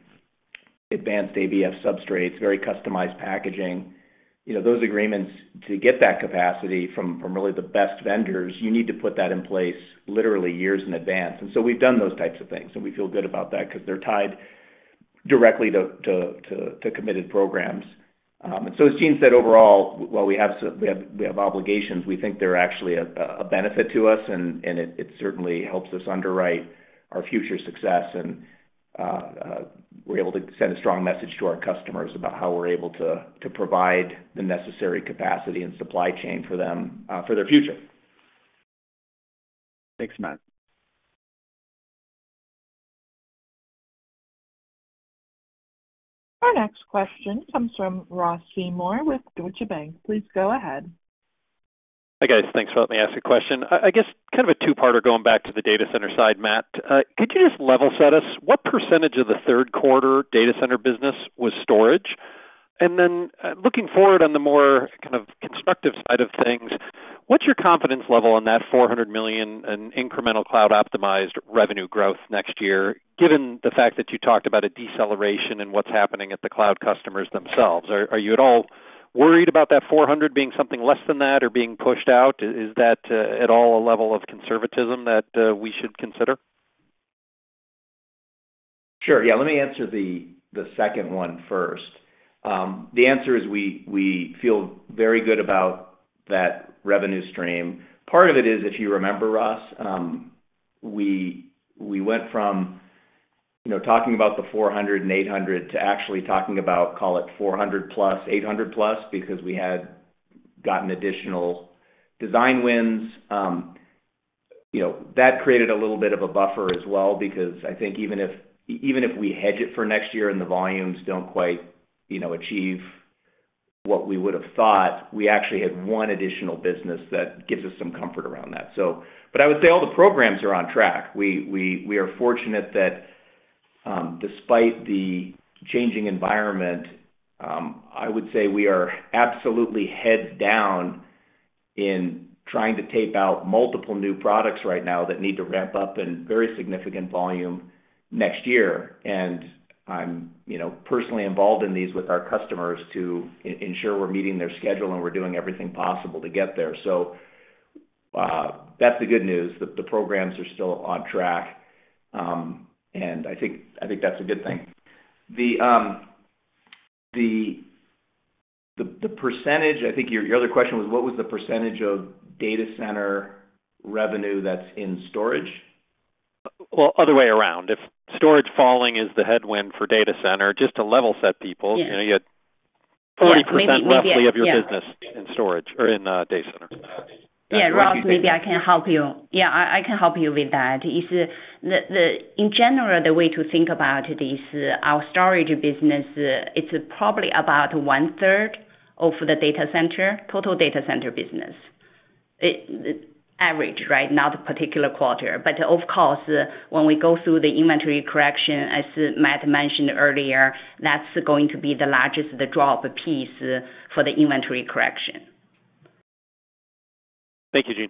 advanced ABF substrates, very customized packaging. Those agreements, to get that capacity from really the best vendors, you need to put that in place literally years in advance. And so we've done those types of things, and we feel good about that because they're tied directly to committed programs. And so as Jean said, overall, while we have obligations, we think they're actually a benefit to us, and it certainly helps us underwrite our future success, and we're able to send a strong message to our customers about how we're able to provide the necessary capacity and supply chain for them for their future. Thanks, Matt. Our next question comes from Ross Seymour with Deutsche Bank. Please go ahead. Hi, guys. Thanks for letting me ask a question. I guess kind of a two-parter going back to the data center side, Matt. Could you just level set us? What percentage of the third quarter data center business was storage? And then looking forward on the more kind of constructive side of things, what's your confidence level on that $400 million in incremental cloud-optimized revenue growth next year, given the fact that you talked about a deceleration in what's happening at the cloud customers themselves? Are you at all worried about that 400 being something less than that or being pushed out? Is that at all a level of conservatism that we should consider? Sure. Yeah, let me answer the second one first. The answer is we feel very good about that revenue stream. Part of it is, if you remember, Ross, we went from talking about the 400 and 800 to actually talking about, call it 400 plus, 800 plus, because we had gotten additional design wins. That created a little bit of a buffer as well, because I think even if we hedge it for next year and the volumes don't quite, achieve what we would have thought, we actually had one additional business that gives us some comfort around that. But I would say all the programs are on track. We are fortunate that despite the changing environment, I would say we are absolutely heads down in trying to tape out multiple new products right now that need to ramp up in very significant volume next year. And I'm, personally involved in these with our customers to ensure we're meeting their schedule and we're doing everything possible to get there. So that's the good news. The programs are still on track. And I think that's a good thing. The percentage, I think your other question was, what was the percentage of data center revenue that's in storage? Well, other way around. If storage falling is the headwind for data center, just to level set people, you had 40% roughly of your business in storage or in data center. Yeah, Ross, maybe I can help you. Yeah, I can help you with that. In general, the way to think about it is our storage business, it's probably about 1/3 of the total data center business. Average, right? Not a particular quarter. But of course, when we go through the inventory correction, as Matt mentioned earlier, that's going to be the largest drop piece for the inventory correction. Thank you, Gene.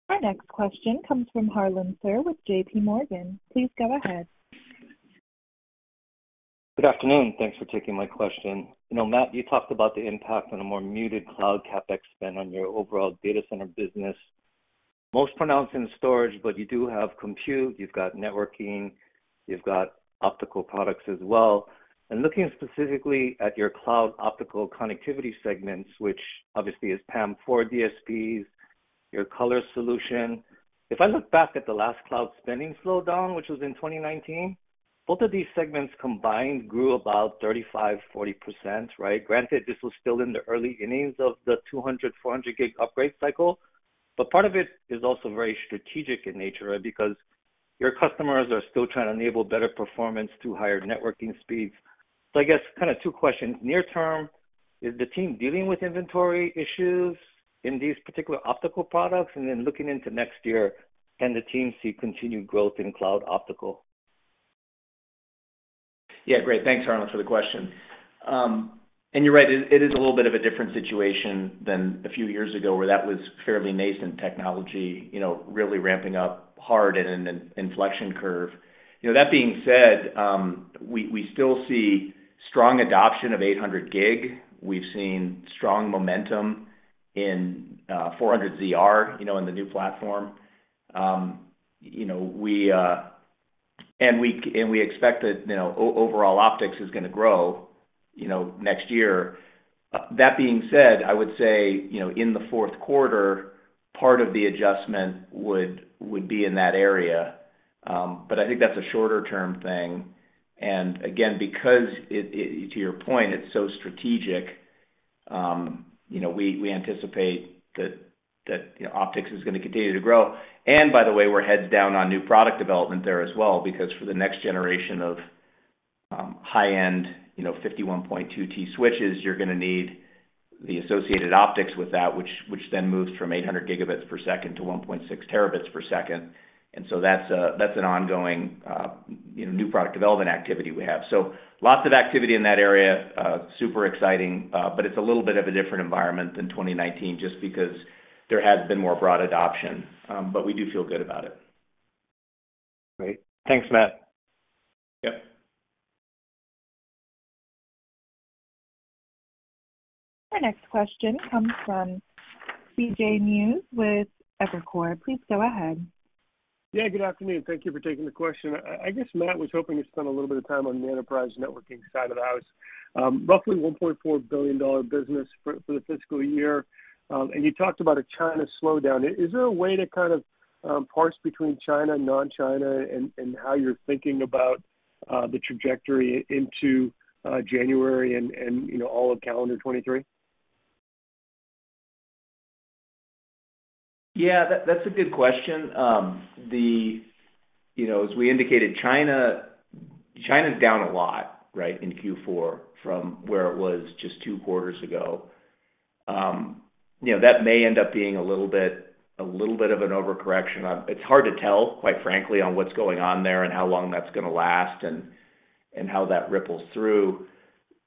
Our next question comes from Harlan Sur with JP Morgan. Please go ahead. Good afternoon. Thanks for taking my question. Matt, you talked about the impact on a more muted cloud CapEx spend on your overall data center business. Most pronounced in storage, but you do have compute, you've got networking, you've got optical products as well. And looking specifically at your cloud optical connectivity segments, which obviously is PAM4 DSPs, your color solution. If I look back at the last cloud spending slowdown, which was in 2019, both of these segments combined grew about 35-40%, right? Granted, this was still in the early innings of the 200, 400 gig upgrade cycle, but part of it is also very strategic in nature, right? Because your customers are still trying to enable better performance through higher networking speeds. So I guess kind of two questions. Near term, is the team dealing with inventory issues in these particular optical products? And then looking into next year, can the team see continued growth in cloud optical? Yeah, great. Thanks, Harlan, for the question. And you're right, it is a little bit of a different situation than a few years ago where that was fairly nascent technology, really ramping up hard in an inflection curve. That being said, we still see strong adoption of 800 gig. We've seen strong momentum in 400ZR, in the new platform. We expect that, overall optics is going to grow, next year. That being said, I would say, in the fourth quarter, part of the adjustment would be in that area. But I think that's a shorter term thing. And again, because to your point, it's so strategic, we anticipate that optics is going to continue to grow. And by the way, we're heads down on new product development there as well, because for the next generation of high-end 51.2T switches, you're going to need the associated optics with that, which then moves from 800 gigabits per second to 1.6 terabits per second. And so that's an ongoing new product development activity we have. So lots of activity in that area, super exciting, but it's a little bit of a different environment than 2019 just because there has been more broad adoption, but we do feel good about it. Great. Thanks, Matt. Yep. Our next question comes from CJ Muse with Evercore. Please go ahead. Yeah, good afternoon. Thank you for taking the question. I guess Matt was hoping to spend a little bit of time on the enterprise networking side of the house. Roughly $1.4 billion business for the fiscal year. And you talked about a China slowdown. Is there a way to kind of parse between China and non-China and how you're thinking about the trajectory into January and all of calendar 23? Yeah, that's a good question. As we indicated, China's down a lot, right, in Q4 from where it was just 2 quarters ago. That may end up being a little bit of an overcorrection. It's hard to tell, quite frankly, on what's going on there and how long that's going to last and how that ripples through.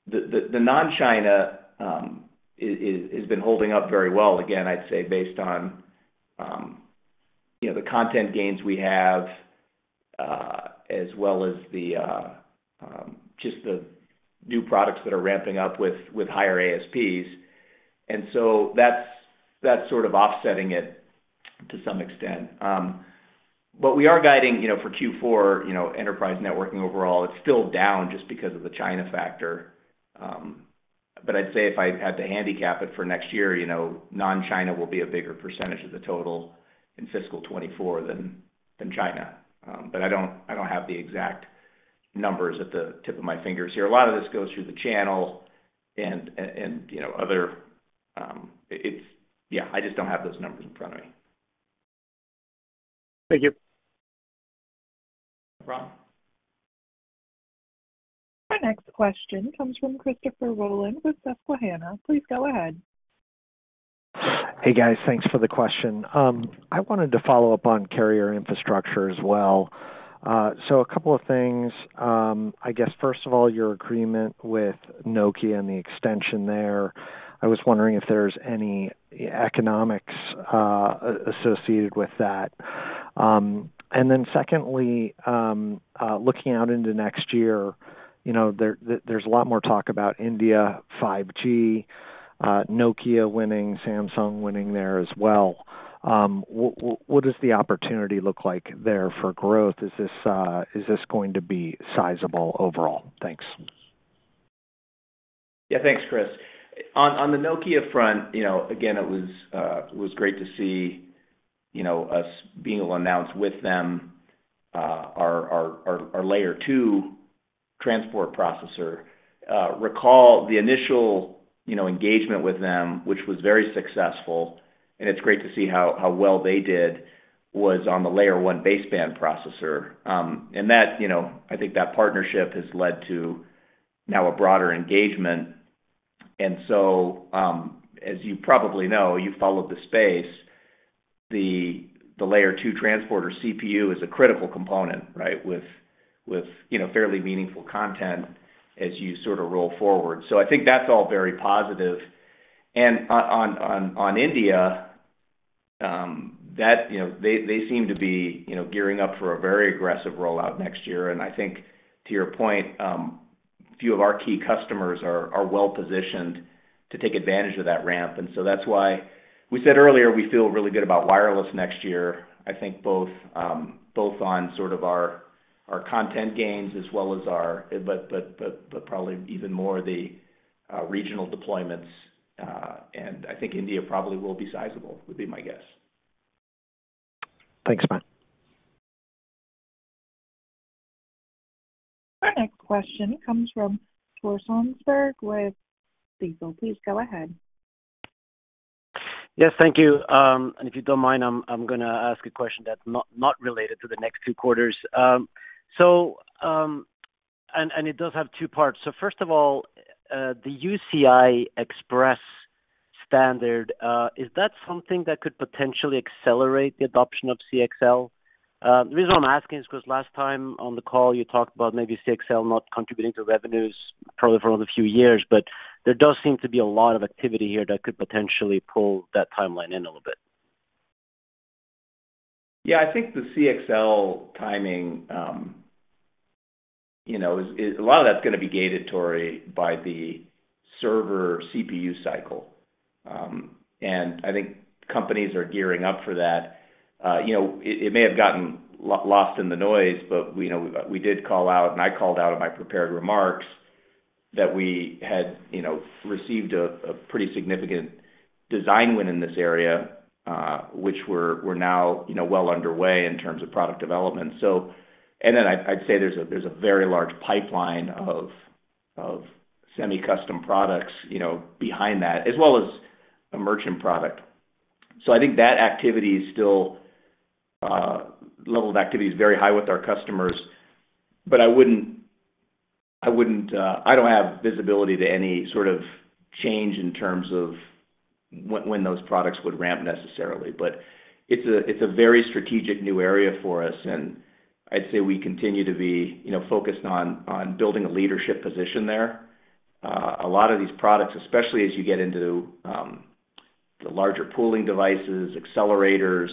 The non-China has been holding up very well. Again, I'd say based on the content gains we have, as well as the just the new products that are ramping up with higher ASPs, and so that's sort of offsetting it to some extent. But we are guiding, for Q4, enterprise networking overall, it's still down just because of the China factor. But I'd say if I had to handicap it for next year, non-China will be a bigger percentage of the total in fiscal 24 than China. But I don't have the exact numbers at the tip of my fingers here. A lot of this goes through the channel and other. I just don't have those numbers in front of me. Thank you. No problem. Our next question comes from Christopher Rowland with Susquehanna. Please go ahead. Hey, guys. Thanks for the question. I wanted to follow up on carrier infrastructure as well. So a couple of things. I guess, first of all, your agreement with Nokia and the extension there. I was wondering if there's any economics associated with that. And then secondly, looking out into next year, there's a lot more talk about India, 5G, Nokia winning, Samsung winning there as well. What does the opportunity look like there for growth? Is this going to be sizable overall? Thanks. Yeah, thanks, Chris. On the Nokia front, again, it was great to see, us being able to announce with them our layer 2 transport processor. Recall the initial, engagement with them, which was very successful, and it's great to see how well they did, was on the layer 1 baseband processor. And that, I think that partnership has led to now a broader engagement. And so, as you probably know, you followed the space, the layer 2 transporter CPU is a critical component, right, with fairly meaningful content as you sort of roll forward. So I think that's all very positive. And on India, that they seem to be gearing up for a very aggressive rollout next year. And I think, to your point, a few of our key customers are well positioned to take advantage of that ramp. And so that's why we said earlier we feel really good about wireless next year. I think both on sort of our content gains as well as but probably even more the regional deployments. And I think India probably will be sizable, would be my guess. Thanks, Matt. Our next question comes from Tore Svanberg with Fiscal. Please go ahead. Yes, thank you. And if you don't mind, I'm going to ask a question that's not related to the next two quarters. And it does have two parts. So first of all, the UCI Express standard, is that something that could potentially accelerate the adoption of CXL? The reason I'm asking is because last time on the call you talked about maybe CXL not contributing to revenues probably for another few years, but there does seem to be a lot of activity here that could potentially pull that timeline in a little bit. Yeah, I think the CXL timing, is a lot of that's going to be gated, Tori, by the server CPU cycle. And I think companies are gearing up for that. It may have gotten lost in the noise, but we did call out, and I called out in my prepared remarks, that we had received a pretty significant design win in this area, which we're now well underway in terms of product development. So, and then I'd say there's a very large pipeline of semi-custom products behind that, as well as a merchant product. So I think that activity is still level of activity is very high with our customers, but I don't have visibility to any sort of change in terms of when those products would ramp necessarily. But it's a very strategic new area for us, and I'd say we continue to be focused on building a leadership position there. A lot of these products, especially as you get into the larger pooling devices, accelerators,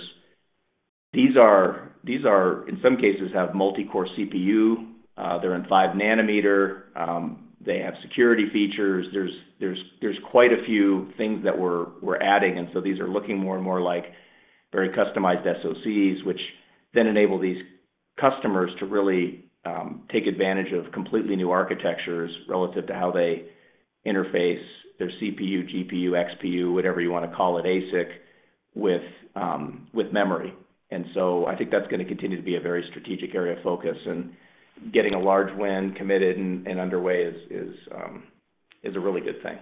these are in some cases have multi-core CPU. They're in 5 nanometer. They have security features. There's quite a few things that we're adding, and so these are looking more and more like very customized SoCs, which then enable these customers to really take advantage of completely new architectures relative to how they interface their CPU, GPU, XPU, whatever you want to call it, ASIC, with memory. And so I think that's going to continue to be a very strategic area of focus, and getting a large win committed and underway is a really good thing.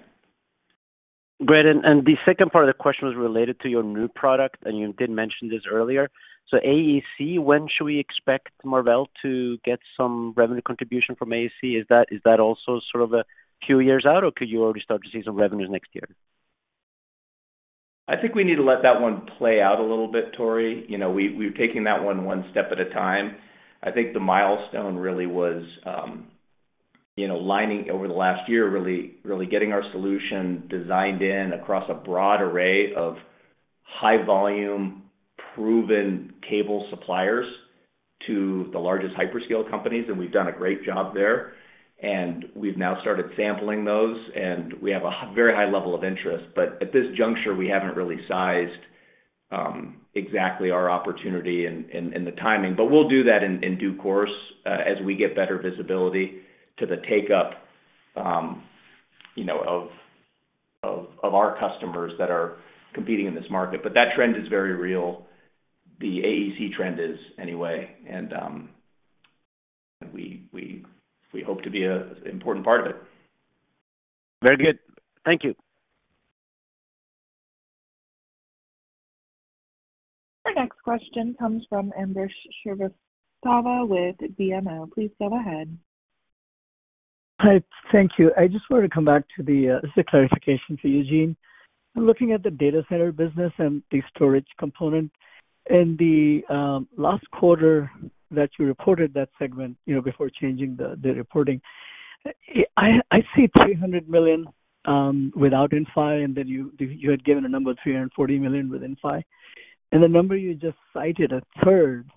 Great. And the second part of the question was related to your new product, and you did mention this earlier. So AEC, when should we expect Marvell to get some revenue contribution from AEC? Is that also sort of a few years out, or could you already start to see some revenues next year? I think we need to let that one play out a little bit, Tori. We're taking that one step at a time. I think the milestone really was, lining over the last year, really getting our solution designed in across a broad array of high volume, proven cable suppliers to the largest hyperscale companies, and we've done a great job there. And we've now started sampling those, and we have a very high level of interest. But at this juncture, we haven't really sized exactly our opportunity and the timing. But we'll do that in due course as we get better visibility to the take-up, of our customers that are competing in this market. But that trend is very real. The AEC trend is anyway, and we hope to be an important part of it. Very good. Thank you. Our next question comes from Ambrish Srivastava with BMO. Please go ahead. Hi, thank you. I just wanted to come back to this is a clarification for Eugene. I'm looking at the data center business and the storage component. In the last quarter that you reported that segment, before changing the reporting, I see $300 million without Inphi, and then you had given a number of $340 million with Inphi. And the number you just cited, a third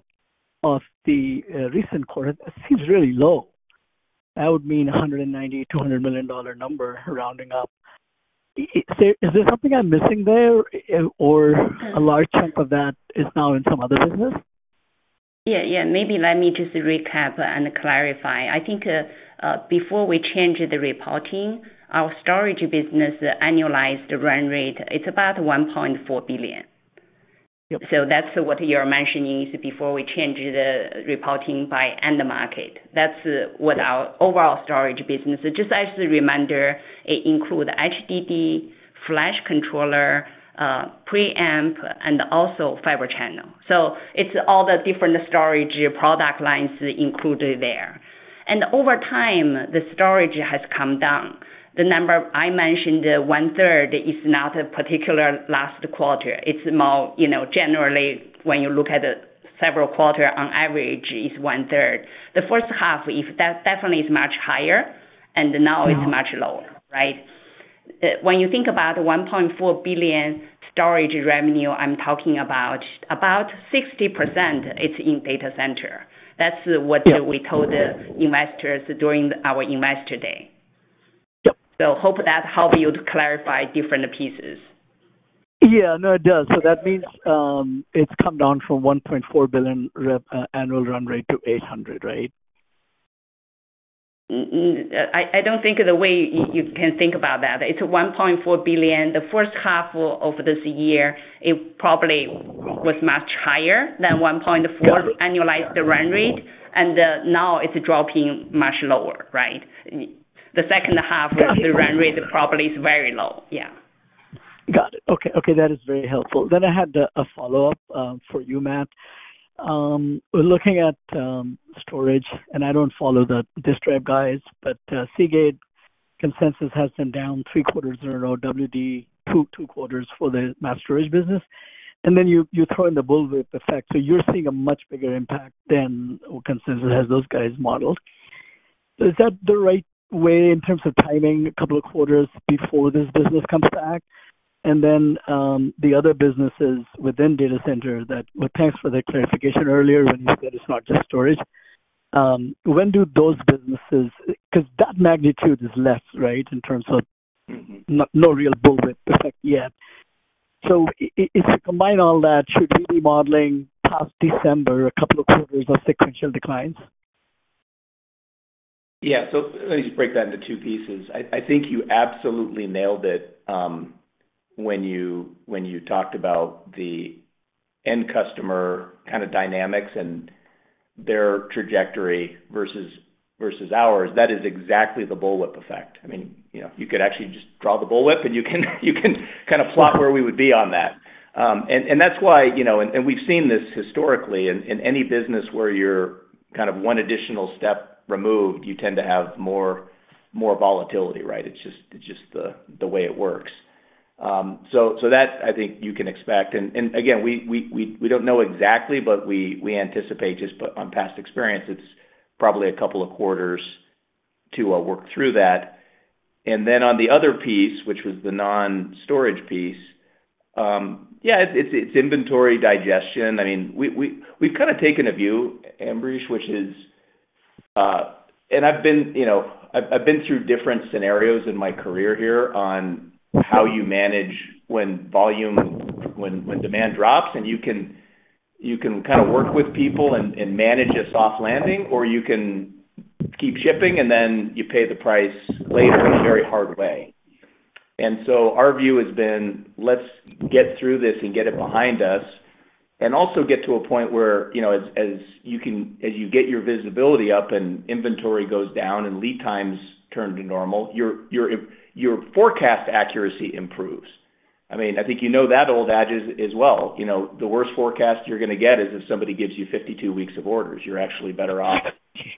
of the recent quarter, that seems really low. That would mean $190, $200 million number rounding up. Is there something I'm missing there, or a large chunk of that is now in some other business? Yeah. Maybe let me just recap and clarify. I think before we changed the reporting, our storage business annualized run rate, it's about $1.4 billion. Yep. So that's what you're mentioning is before we change the reporting by end market. That's what our overall storage business. Just as a reminder, it includes HDD, flash controller, preamp, and also fiber channel. So it's all the different storage product lines included there. And over time, the storage has come down. The number I mentioned, 1/3, is not a particular last quarter. It's more, generally when you look at the several quarter on average is 1/3. The first half, if that definitely is much higher, and now it's much lower, right? When you think about 1.4 billion storage revenue, I'm talking about 60% it's in data center. That's what we told the investors during our investor day. Yep. So hope that help you to clarify different pieces. Yeah, no, it does. So that means it's come down from 1.4 billion annual run rate to 800, right? I don't think the way you can think about that. It's 1.4 billion. The first half of this year, it probably was much higher than 1.4 annualized run rate, and now it's dropping much lower, right? The second half, the run rate probably is very low. Yeah. Got it. Okay, that is very helpful. Then I had a follow-up for you, Matt. We're looking at storage, and I don't follow the disk drive guys, but Seagate consensus has them down 3 quarters in a row, WD 2 quarters for the mass storage business. And then you throw in the bullwhip effect. So you're seeing a much bigger impact than consensus has those guys modeled. So is that the right way in terms of timing, a couple of quarters before this business comes back? And then the other businesses within data center thanks for the clarification earlier when you said it's not just storage. When do those businesses, because that magnitude is less, right, in terms of no real bullwhip effect yet. So if you combine all that, should we be modeling past December a couple of quarters of sequential declines? Yeah, so let me just break that into 2 pieces. I think you absolutely nailed it when you talked about the end customer kind of dynamics and their trajectory versus ours. That is exactly the bullwhip effect. I mean, you could actually just draw the bullwhip and you can kind of plot where we would be on that. And that's why, and we've seen this historically in any business where you're kind of one additional step removed, you tend to have more volatility, right? It's just the way it works. So that I think you can expect. And again, we don't know exactly, but we anticipate just on past experience, it's probably a couple of quarters to work through that. And then on the other piece, which was the non-storage piece, it's inventory digestion. I mean, we've kind of taken a view, Ambrish, which is, and I've been through different scenarios in my career here on how you manage when demand drops, and you can kind of work with people and manage a soft landing, or you can keep shipping and then you pay the price later in a very hard way. And so our view has been, let's get through this and get it behind us, and also get to a point where, as you get your visibility up and inventory goes down and lead times turn to normal, your forecast accuracy improves. I mean, I think that old adage as well. The worst forecast you're going to get is if somebody gives you 52 weeks of orders. You're actually better off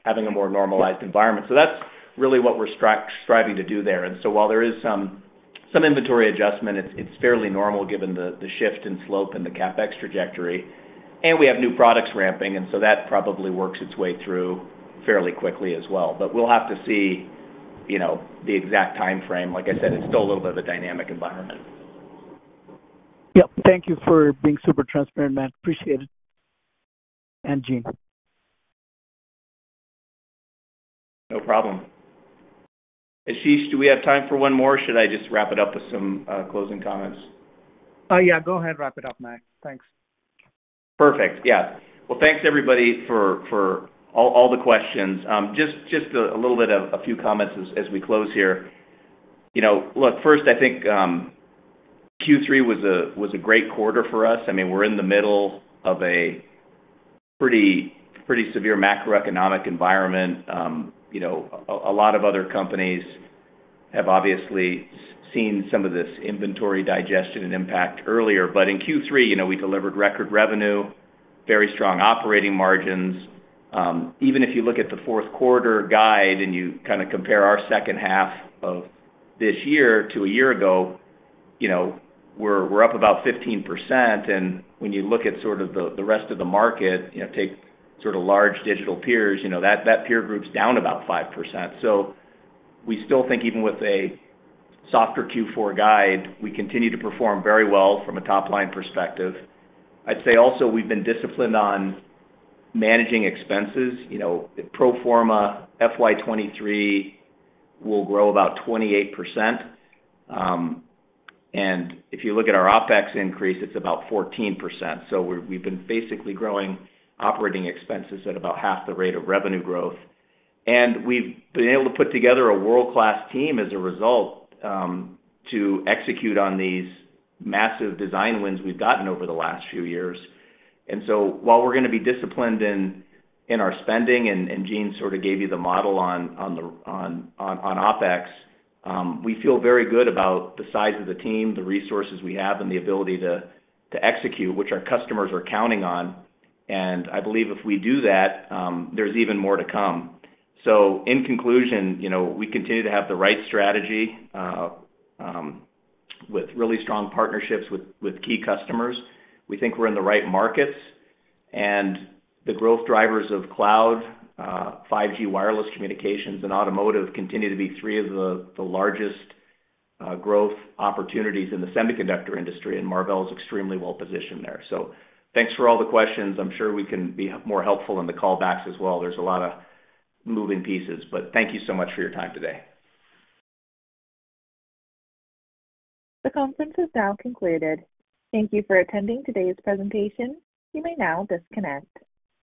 having a more normalized environment. So that's really what we're striving to do there. And so while there is some inventory adjustment, it's fairly normal given the shift in slope and the CapEx trajectory. And we have new products ramping, and so that probably works its way through fairly quickly as well. But we'll have to see, the exact time frame. Like I said, it's still a little bit of a dynamic environment. Yep. Thank you for being super transparent, Matt. Appreciate it. And Gene. No problem. Ashish, do we have time for one more? Should I just wrap it up with some closing comments? Yeah, go ahead, wrap it up, Matt. Thanks. Perfect. Yeah. Well, thanks everybody for all the questions. Just a little bit of a few comments as we close here. Look, first, I think Q3 was a great quarter for us. I mean, we're in the middle of a pretty severe macroeconomic environment. A lot of other companies have obviously seen some of this inventory digestion and impact earlier. But in Q3, we delivered record revenue, very strong operating margins. Even if you look at the fourth quarter guide and you kind of compare our second half of this year to a year ago, we're up about 15%. And when you look at sort of the rest of the market, take sort of large digital peers, that peer group's down about 5%. So we still think even with a softer Q4 guide, we continue to perform very well from a top-line perspective. I'd say also we've been disciplined on managing expenses. Pro forma FY23 will grow about 28%. And if you look at our OpEx increase, it's about 14%. So we've been basically growing operating expenses at about half the rate of revenue growth. And we've been able to put together a world-class team as a result to execute on these massive design wins we've gotten over the last few years. And so while we're going to be disciplined in our spending, and Gene sort of gave you the model on OpEx, we feel very good about the size of the team, the resources we have, and the ability to execute, which our customers are counting on. And I believe if we do that, there's even more to come. So in conclusion, we continue to have the right strategy with really strong partnerships with key customers. We think we're in the right markets, and the growth drivers of cloud, 5G wireless communications, and automotive continue to be three of the largest growth opportunities in the semiconductor industry, and Marvell is extremely well positioned there. So thanks for all the questions. I'm sure we can be more helpful in the callbacks as well. There's a lot of moving pieces, but thank you so much for your time today. The conference is now concluded. Thank you for attending today's presentation. You may now disconnect.